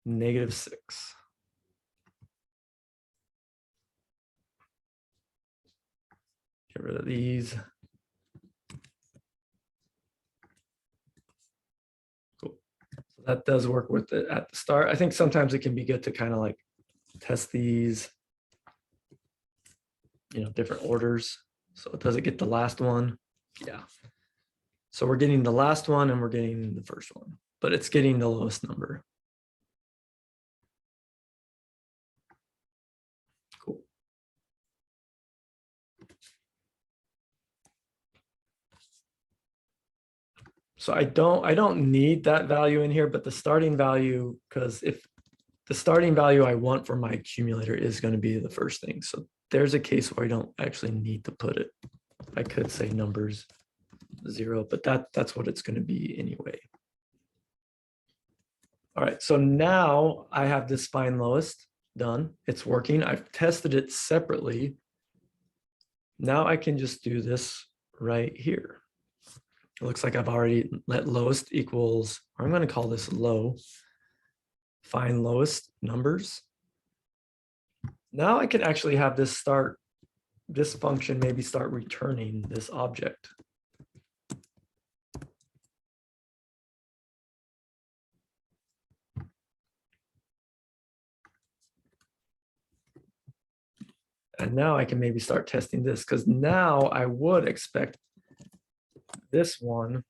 -6. Get rid of these. Cool. So that does work with it at the start. I think sometimes it can be good to kind of like test these. different orders. So does it get the last one? Yeah. So we're getting the last one and we're getting the first one, but it's getting the lowest number. Cool. So I don't need that value in here, but the starting value, because if the starting value I want for my accumulator is going to be the first thing. So there's a case where I don't actually need to put it. I could say numbers 0, but that's what it's going to be anyway. All right, so now I have this find lowest done. It's working. I've tested it separately. Now I can just do this right here. It looks like I've already let lowest equals, or I'm going to call this low. Find lowest numbers. Now I can actually have this start, this function maybe start returning this object. And now I can maybe start testing this, because now I would expect this one,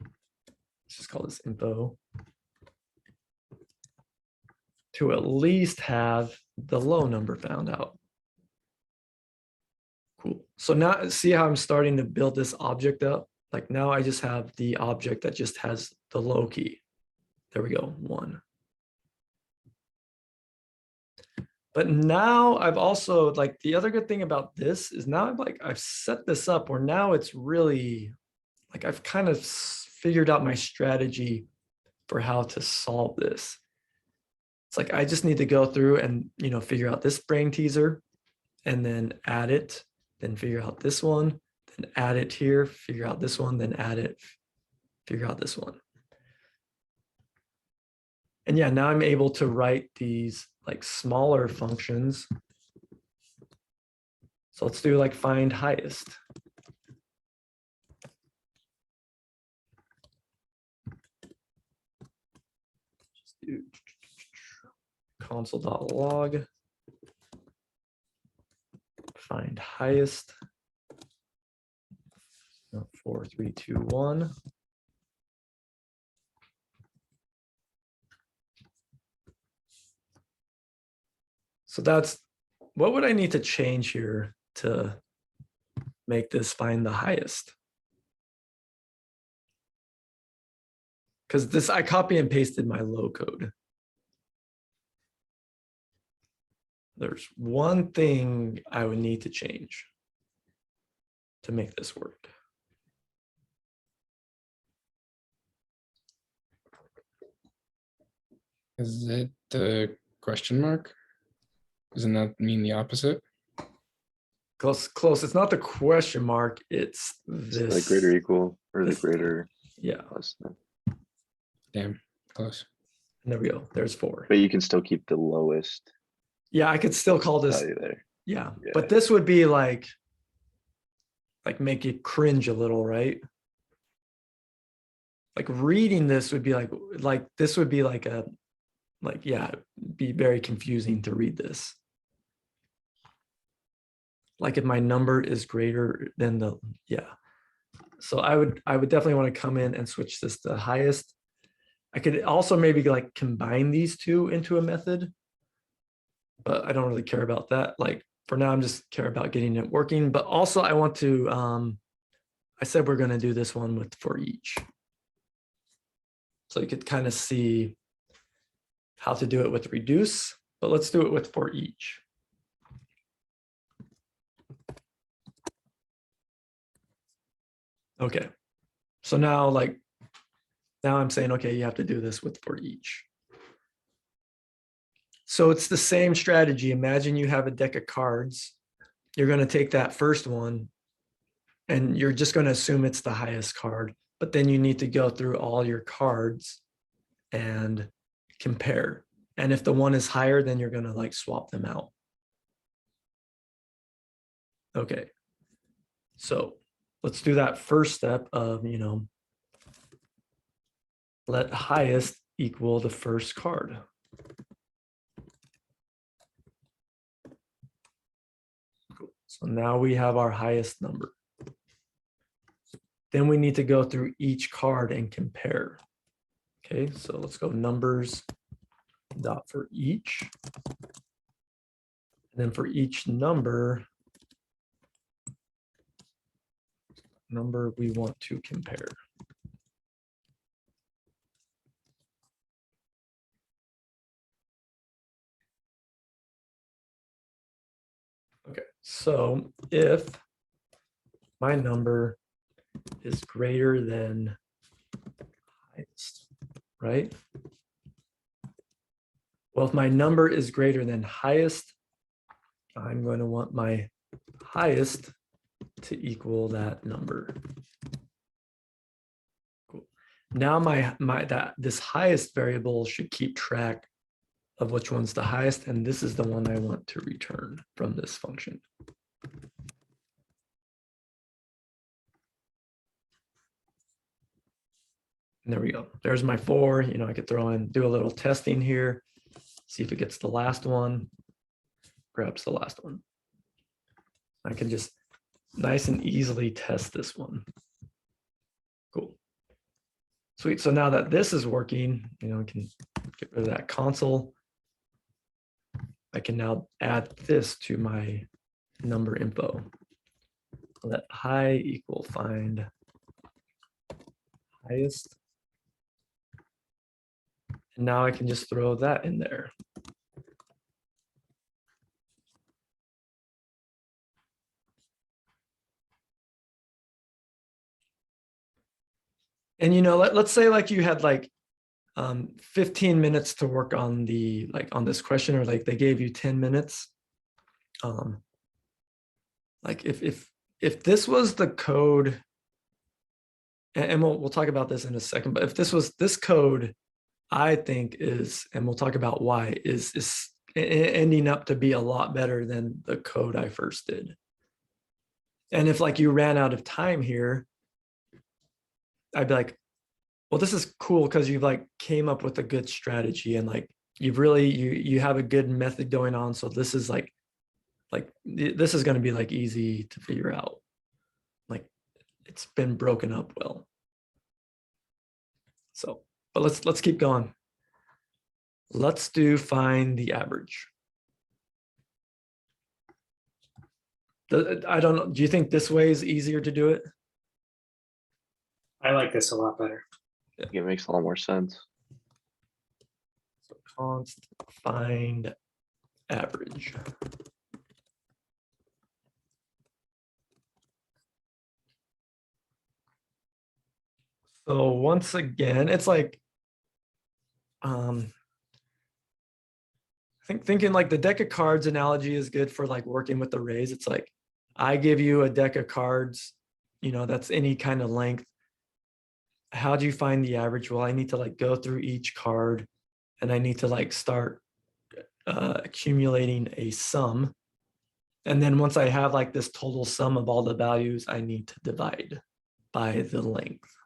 let's just call this info, to at least have the low number found out. Cool. So now see how I'm starting to build this object up? Like now I just have the object that just has the low key. There we go, 1. But now I've also, like, the other good thing about this is now I've set this up where now it's really, like, I've kind of figured out my strategy for how to solve this. It's like, I just need to go through and, figure out this brain teaser and then add it, then figure out this one, then add it here, figure out this one, then add it, figure out this one. And yeah, now I'm able to write these like smaller functions. So let's do like find highest. Just do console.log find highest 4, 3, 2, 1. So that's, what would I need to change here to make this find the highest? Because this, I copy and pasted my low code. There's one thing I would need to change to make this work. Is it the question mark? Doesn't that mean the opposite? Close, close. It's not the question mark. It's this. Like greater equal or the this- greater Yeah, less than. Damn, close. there we go. There's 4. But you can still keep the lowest Yeah, I could still call this. value there. Yeah, Yeah. but this would be like make you cringe a little, right? Like reading this would be like this would be like a, yeah, it'd be very confusing to read this. Like if my number is greater than the, yeah. So I would definitely want to come in and switch this to highest. I could also maybe like combine these two into a method, but I don't really care about that. Like for now, I'm just care about getting it working, but also I want to, I said we're going to do this one with for each. So you could kind of see how to do it with reduce, but let's do it with for each. Okay, so now now I'm saying, okay, you have to do this with for each. So it's the same strategy. Imagine you have a deck of cards. You're going to take that first one and you're just going to assume it's the highest card, but then you need to go through all your cards and compare. And if the one is higher, then you're going to like swap them out. Okay, so let's do that first step of, let highest equal the first card. Cool. So now we have our highest number. Then we need to go through each card and compare. Okay, so let's go numbers dot for each. And then for each number we want to compare. Okay, so if my number is greater than highest, right? Well, if my number is greater than highest, I'm going to want my highest to equal that number. Cool. Now this highest variable should keep track of which one's the highest, and this is the one I want to return from this function. And there we go. There's my 4. You know, I could do a little testing here, see if it gets the last one, grabs the last one. I can just nice and easily test this one. Cool. Sweet. So now that this is working, you know, I can get rid of that console. I can now add this to my number info. Let high equal find highest. And now I can just throw that in there. And, you know, let's say like you had like 15 minutes to work on on this question, or like they gave you 10 minutes. Like if this was the code, and we'll talk about this in a second, but if this code, I think is, and we'll talk about why, is ending up to be a lot better than the code I first did. And if like you ran out of time here, I'd be like, well, this is cool because you've like came up with a good strategy, and like you've really, you have a good method going on. So this is like this is going to be like easy to figure out. Like it's been broken up well. So, but let's keep going. Let's find the average. I don't know. Do you think this way is easier to do it? I like this a lot better. I think it makes a lot more sense. So const find average. So once again, it's like, I think thinking like the deck of cards analogy is good for like working with arrays. It's like, I give you a deck of cards, you know, that's any kind of length. How do you find the average? Well, I need to like go through each card, and I need to like start accumulating a sum. And then once I have like this total sum of all the values, I need to divide by the length.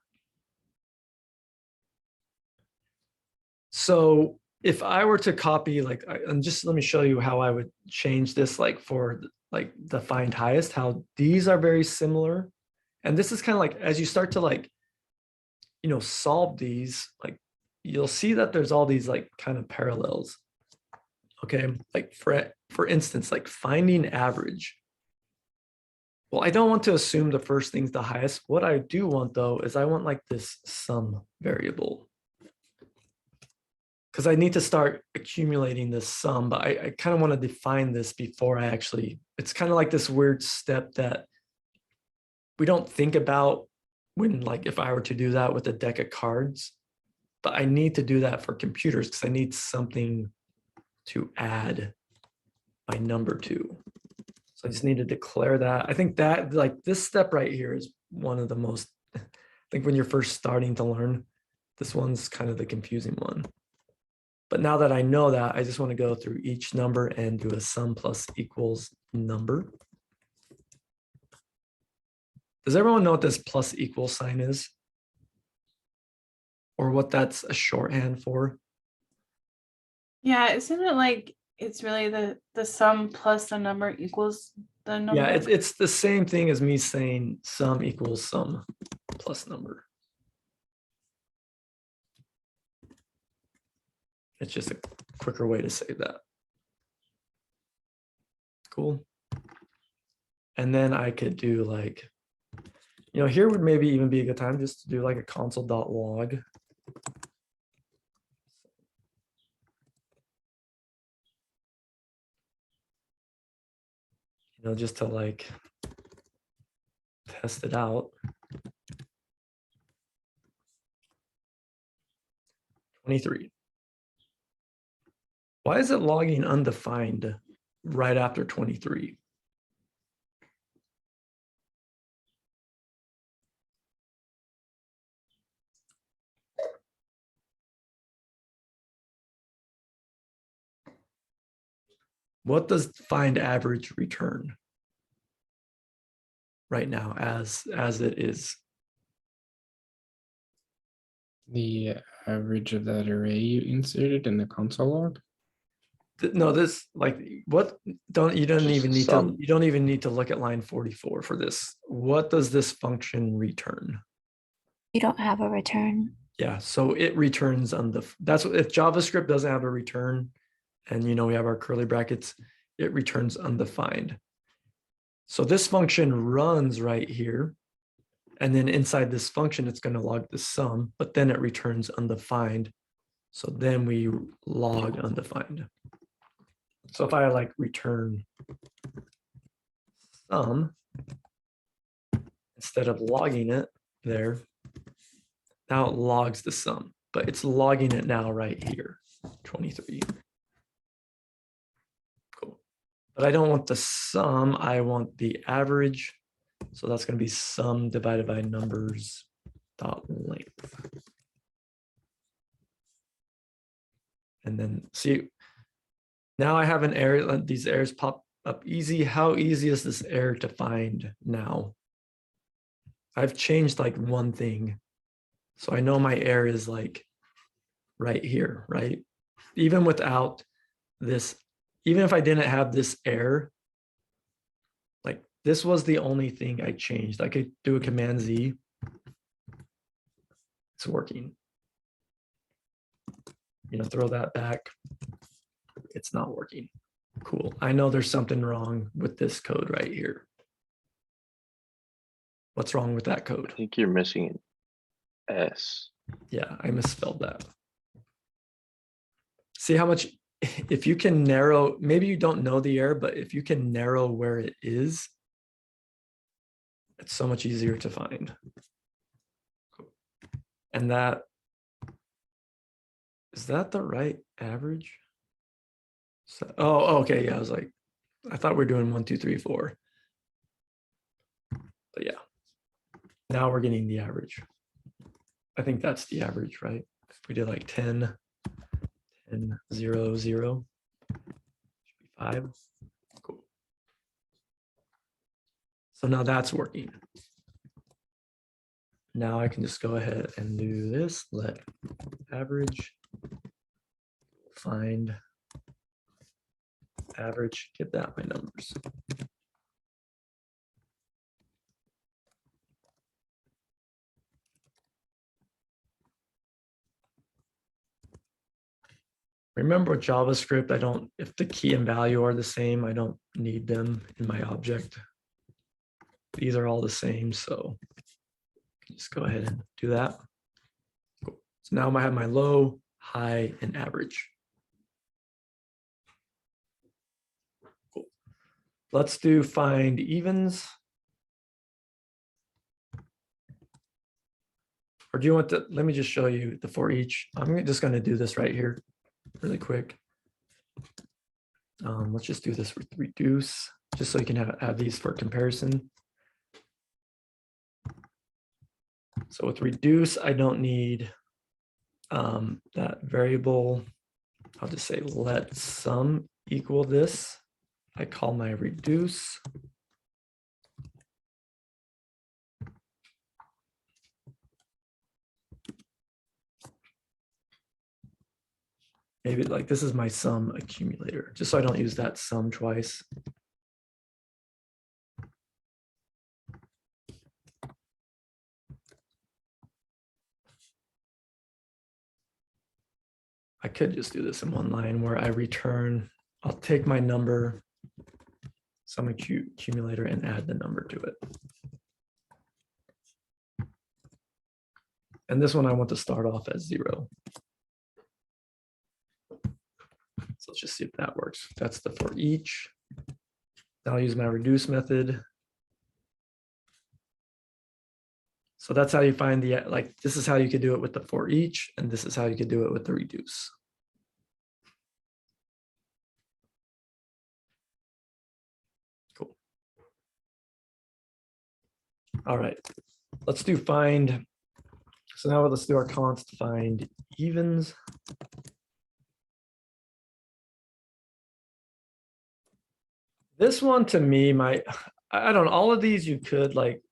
So if I were to copy, like, and just let me show you how I would change this, like for like the find highest, how these are very similar. And this is kind of like, as you start to like, you know, solve these, like you'll see that there's all these like kind of parallels. Okay, like for instance, like finding average. Well, I don't want to assume the first thing's the highest. What I do want though is I want like this sum variable, because I need to start accumulating this sum, but I kind of want to define this before I actually, it's kind of like this weird step that we don't think about when, like, if I were to do that with a deck of cards, but I need to do that for computers because I need something to add my number to. So I just need to declare that. I think that like this step right here is one of the most, I think when you're first starting to learn, this one's kind of the confusing one. But now that I know that, I just want to go through each number and do a sum plus equals number. Does everyone know what this plus equal sign is? Or what that's a shorthand for? Yeah, isn't it like it's really the sum plus the number equals the number? Yeah, it's the same thing as me saying sum equals sum plus number. It's just a quicker way to say that. Cool. And then I could do like, here would maybe even be a good time just to do like a console.log. Just to like test it out. 23. Why is it logging undefined right after 23? What does find average return right now as it is? The average of that array you inserted in the console log. No, this like what you don't even need to Sum. you don't even need to look at line 44 for this. What does this function return? You don't have a return. Yeah, so it returns that's what if JavaScript doesn't have a return, and we have our curly brackets, it returns undefined. So this function runs right here. And then inside this function, it's going to log the sum, but then it returns undefined. So then we log undefined. So if I like return sum, instead of logging it there, now it logs the sum, but it's logging it now right here, 23. Cool. But I don't want the sum, I want the average. So that's going to be sum divided by numbers dot length. And then see, now I have an error. These errors pop up easy. How easy is this error to find now? I've changed like one thing. So I know my error is like right here, right? Even without this, even if I didn't have this error, like this was the only thing I changed. I could do a Command Z. It's working. Throw that back. It's not working. Cool. I know there's something wrong with this code right here. What's wrong with that code? I think you're missing an S. Yeah, I misspelled that. See how much, if you can narrow, maybe you don't know the error, but if you can narrow where it is, it's so much easier to find. Cool. And that, is that the right average? So, oh, okay. Yeah, I was like, I thought we were doing 1, 2, 3, 4. But yeah, now we're getting the average. I think that's the average, right? If we did like 10, 10, 0, 0, should be 5. Cool. So now that's working. Now I can just go ahead and do this. Let average find average, give that my numbers. Remember with JavaScript, if the key and value are the same, I don't need them in my object. These are all the same, so just go ahead and do that. Cool. So now I have my low, high, and average. Cool. Let's do find evens. Or do you want to, let me just show you the for each. I'm just going to do this right here really quick. Let's just do this with reduce, just so you can have these for comparison. So with reduce, I don't need that variable. I'll just say let sum equal this. I call my reduce. Maybe like this is my sum accumulator, just so I don't use that sum twice. I could just do this in one line where I return, I'll take my number, sum accumulator, and add the number to it. And this one I want to start off as 0. So let's just see if that works. That's the for each. I'll use my reduce method. So that's how you find the, like, this is how you could do it with the for each, and this is how you could do it with the reduce. Cool. All right, let's do find. So now let's do our const find evens. This one to me, I don't know, all of these you could like,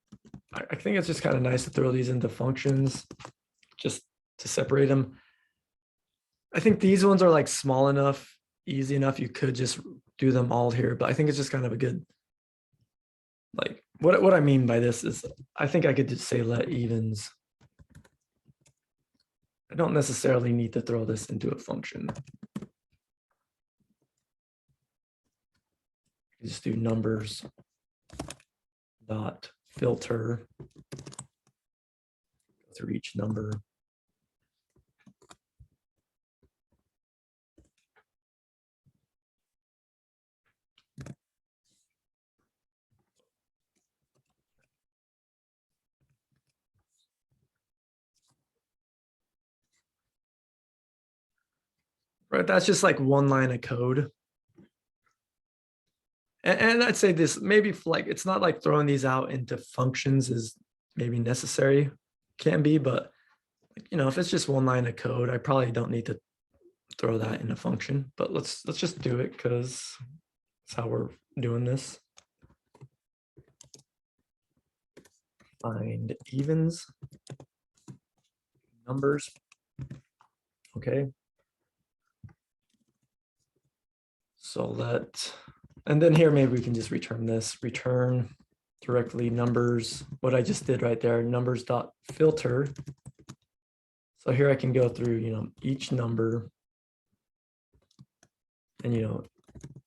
I think it's just kind of nice to throw these into functions just to separate them. I think these ones are like small enough, easy enough. You could just do them all here, but I think it's just kind of a good, like what I mean by this is I think I could just say let evens. I don't necessarily need to throw this into a function. Just do numbers dot filter through each number. Right, that's just like one line of code. And I'd say this maybe like it's not like throwing these out into functions is maybe necessary, can be, but you know, if it's just one line of code, I probably don't need to throw that in a function. But let's just do it because that's how we're doing this. Find evens, numbers. Okay. So and then here, maybe we can just return this, return directly numbers, what I just did right there, numbers dot filter. So here I can go through, you know, each number. And, you know,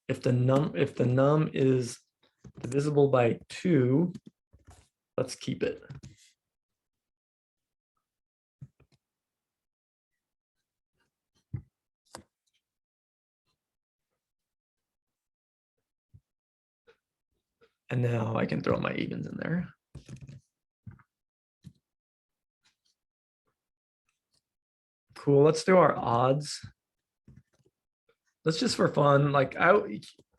if the num is divisible by 2, let's keep it. And now I can throw my evens in there. Cool, let's do our odds. Let's just for fun, like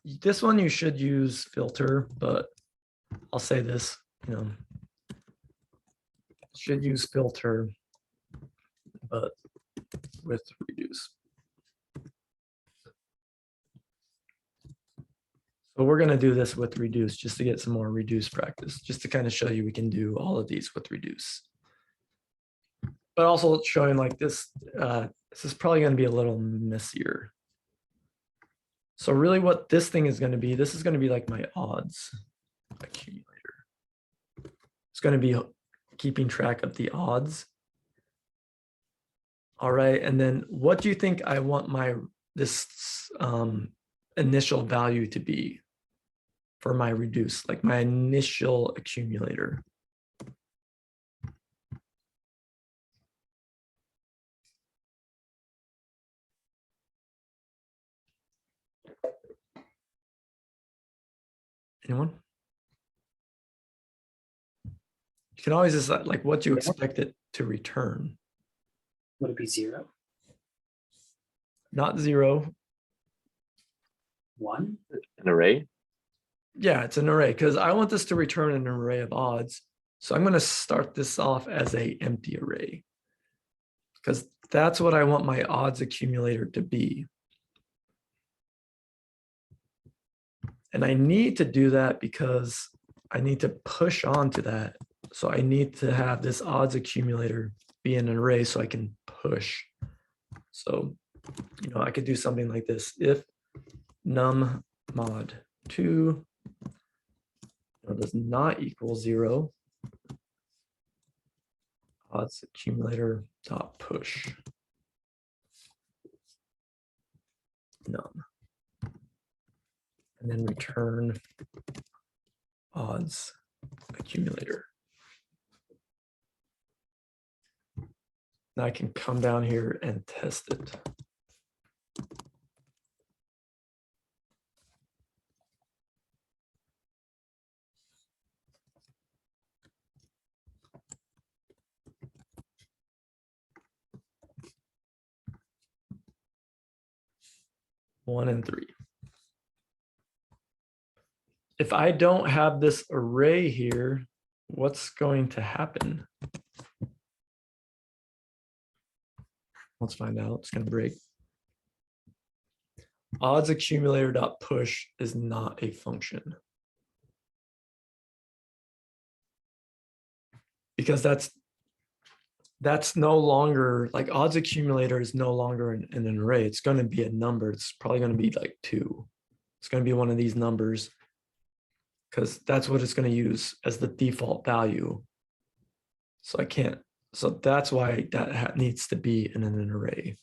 this one you should use filter, but I'll say this, you know, should use filter, but with reduce. So we're going to do this with reduce just to get some more reduce practice, just to kind of show you we can do all of these with reduce. But also showing like this, this is probably going to be a little messier. So really what this thing is going to be, this is going to be like my odds accumulator. It's going to be keeping track of the odds. All right, and then what do you think I want this initial value to be for my reduce, like my initial accumulator? Anyone? You can always decide like what you expect it to return. Would it be 0? Not 0. 1? An array? Yeah, it's an array because I want this to return an array of odds. So I'm going to start this off as an empty array because that's what I want my odds accumulator to be. And I need to do that because I need to push on to that. So I need to have this odds accumulator be in an array so I can push. So, you know, I could do something like this. If num mod 2 does not equal 0, odds accumulator dot push. num. And then return odds accumulator. Now I can come down here and test it. One and three. If I don't have this array here, what's going to happen? Let's find out. It's going to break. Odds accumulator dot push is not a function. Because that's no longer like odds accumulator is no longer in an array. It's going to be a number. It's probably going to be like 2. It's going to be one of these numbers because that's what it's going to use as the default value. So I can't. So that's why that needs to be in an array.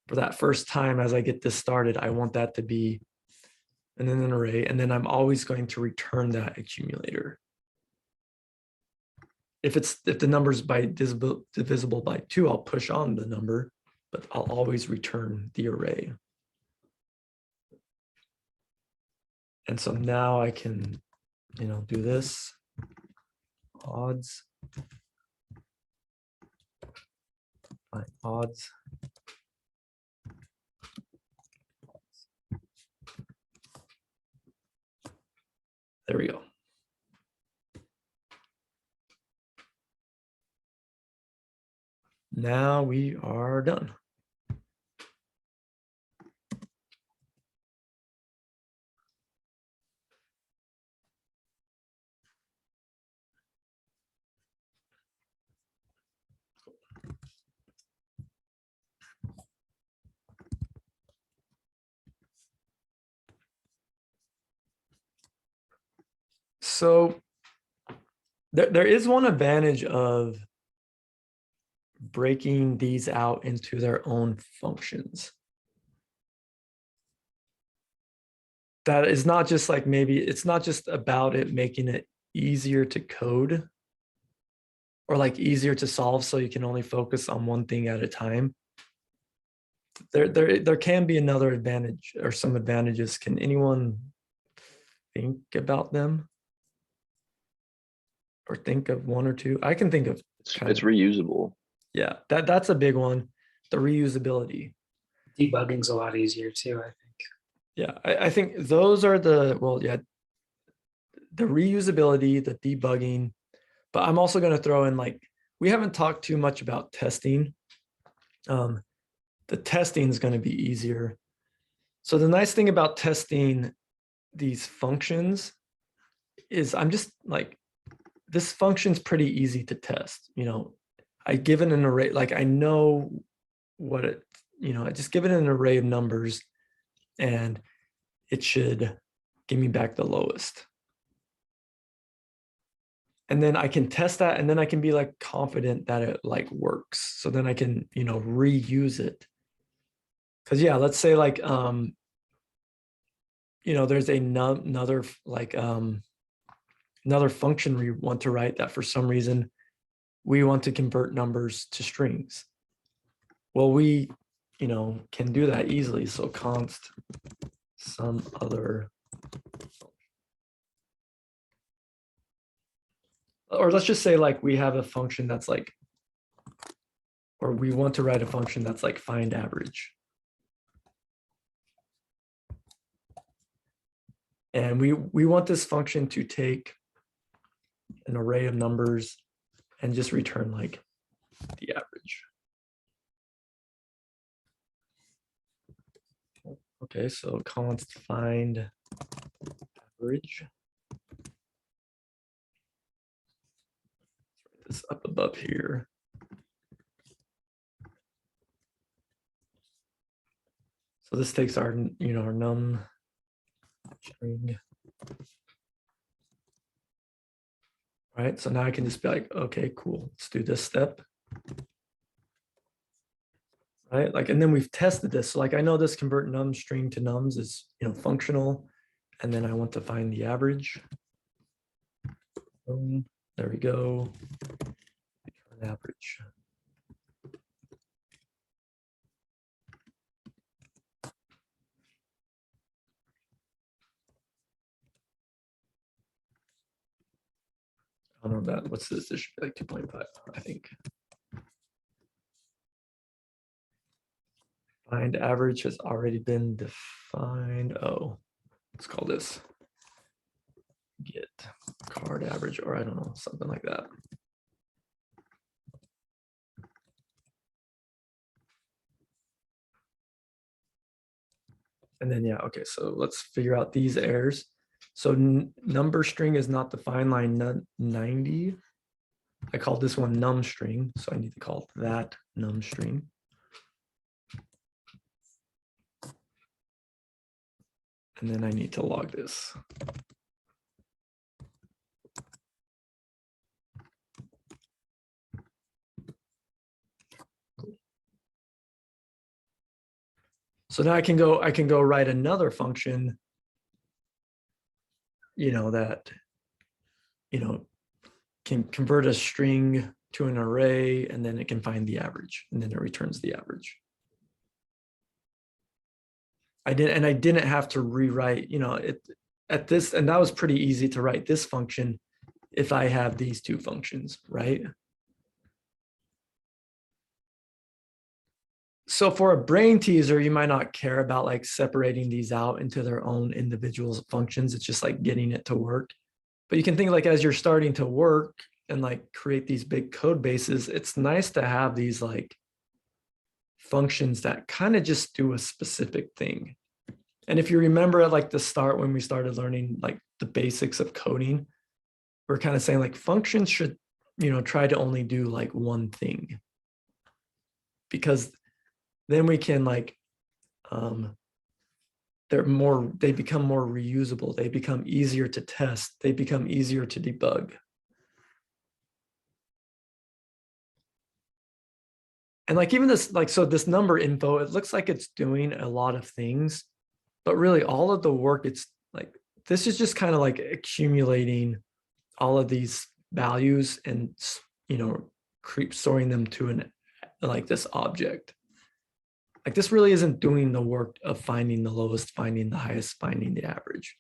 For that first time, as I get this started, I want that to be in an array, and then I'm always going to return that accumulator. If the number's divisible by 2, I'll push on the number, but I'll always return the array. And so now I can, do this. Odds. Find odds. There we go. Now we are done. So there is one advantage of breaking these out into their own functions. That is not just like it's not just about it making it easier to code or like easier to solve so you can only focus on one thing at a time. There can be another advantage or some advantages. Can anyone think about them? Or think of one or two? I can think of It's reusable. Yeah, that's a big one. The reusability. Debugging's a lot easier too, I think. Yeah, I think those are the the reusability, the debugging, but I'm also going to throw in like, we haven't talked too much about testing. The testing is going to be easier. So the nice thing about testing these functions is I'm just like, this function's pretty easy to test. I give it an array, like I know what it, I just give it an array of numbers and it should give me back the lowest. And then I can test that and then I can be like confident that it like works. So then I can, reuse it. Cause yeah, let's say like, there's another like, another function we want to write that for some reason we want to convert numbers to strings. Well, we, can do that easily. So const some other, or let's just say like we have a function that's like, or we want to write a function that's like find average. And we want this function to take an array of numbers and just return like the average. Okay, so const find average. Let's write this up above here. So this takes our, our num string. Right, so now I can just be like, okay, cool, let's do this step. right? Like, and then we've tested this. So like, I know this convert num string to nums is, functional. And then I want to find the average. Boom, there we go. Return average. I don't know that. What's this? This should be like 2.5, I think. Find average has already been defined. Oh, let's call this get card average, or I don't know, something like that. And then, yeah, okay, so let's figure out these errors. So number string is not defined line 90. I called this one num string, so I need to call that num string. And then I need to log this. So now I can go write another function, that, can convert a string to an array, and then it can find the average, and then it returns the average. I didn't have to rewrite, it at this, and that was pretty easy to write this function if I have these two functions, right? So for a brain teaser, you might not care about like separating these out into their own individual functions. It's just like getting it to work. But you can think like as you're starting to work and like create these big code bases, it's nice to have these like functions that kind of just do a specific thing. And if you remember at like the start when we started learning like the basics of coding, we're kind of saying like functions should, try to only do like one thing. Because then we can like, they become more reusable. They become easier to test. They become easier to debug. And like even this, like, so this number info, it looks like it's doing a lot of things, but really all of the work, it's like, this is just kind of like accumulating all of these values and, storing them to like this object. Like this really isn't doing the work of finding the lowest, finding the highest, finding the average.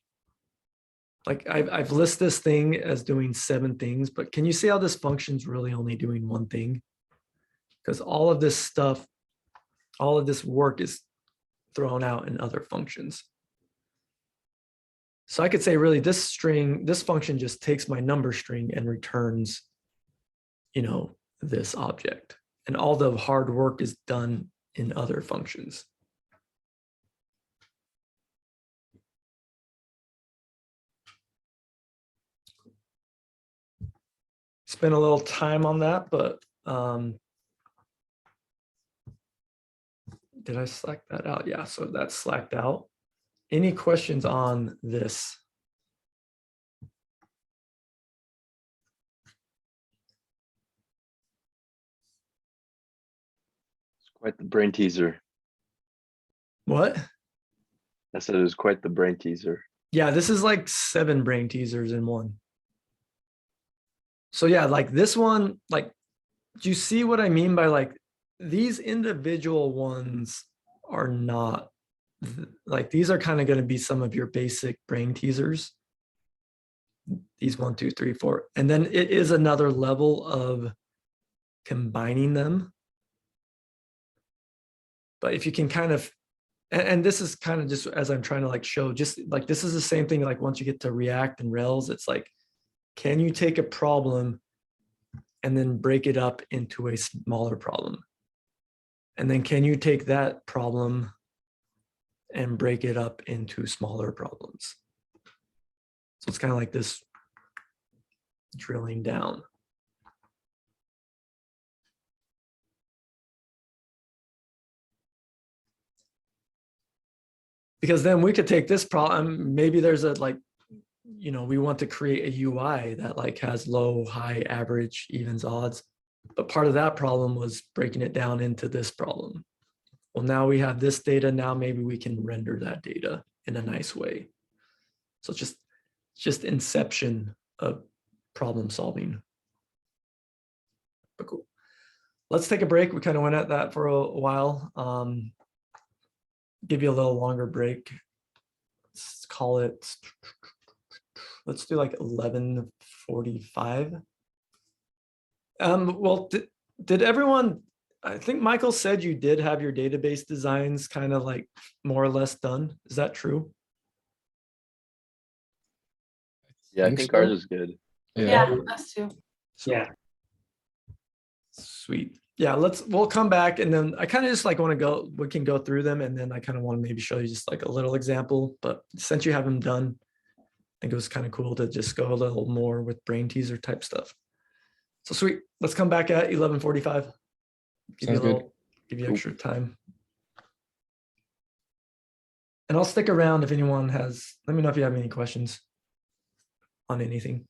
Like I've listed this thing as doing 7 things, but can you see how this function's really only doing one thing? Because all of this stuff, all of this work is thrown out in other functions. So I could say really this function just takes my number string and returns, this object. And all the hard work is done in other functions. Spend a little time on that, but did I slack that out? Yeah, so that's slacked out. Any questions on this? It's quite the brain teaser. What? I said it was quite the brain teaser. Yeah, this is like 7 brain teasers in one. So yeah, like this one, like, do you see what I mean by like these individual ones are not like, these are kind of going to be some of your basic brain teasers. These 1, 2, 3, 4, and then it is another level of combining them. But if you can kind of, and this is kind of just as I'm trying to like show, just like this is the same thing. Like once you get to React and Rails, it's like, can you take a problem and then break it up into a smaller problem? And then can you take that problem and break it up into smaller problems? So it's kind of like this drilling down. Because then we could take this problem, maybe there's a like, we want to create a UI that like has low, high, average, evens, odds. But part of that problem was breaking it down into this problem. well, now we have this data. Now maybe we can render that data in a nice way. So just inception of problem solving. But cool. Let's take a break. We kind of went at that for a while. Give you a little longer break. Let's call it, let's do like 11:45. Well, did everyone, I think Michael said you did have your database designs kind of like more or less done. Is that true? Yeah, I think so. ours is good. Yeah, us too. So- Yeah. Sweet. Yeah, we'll come back and then I kind of just like want to go, we can go through them and then I kind of want to maybe show you just like a little example, but since you have them done, I think it was kind of cool to just go a little more with brain teaser type stuff. So sweet. Let's come back at 11:45. Sounds good. Give you Cool. extra time. And I'll stick around if anyone has, let me know if you have any questions on anything.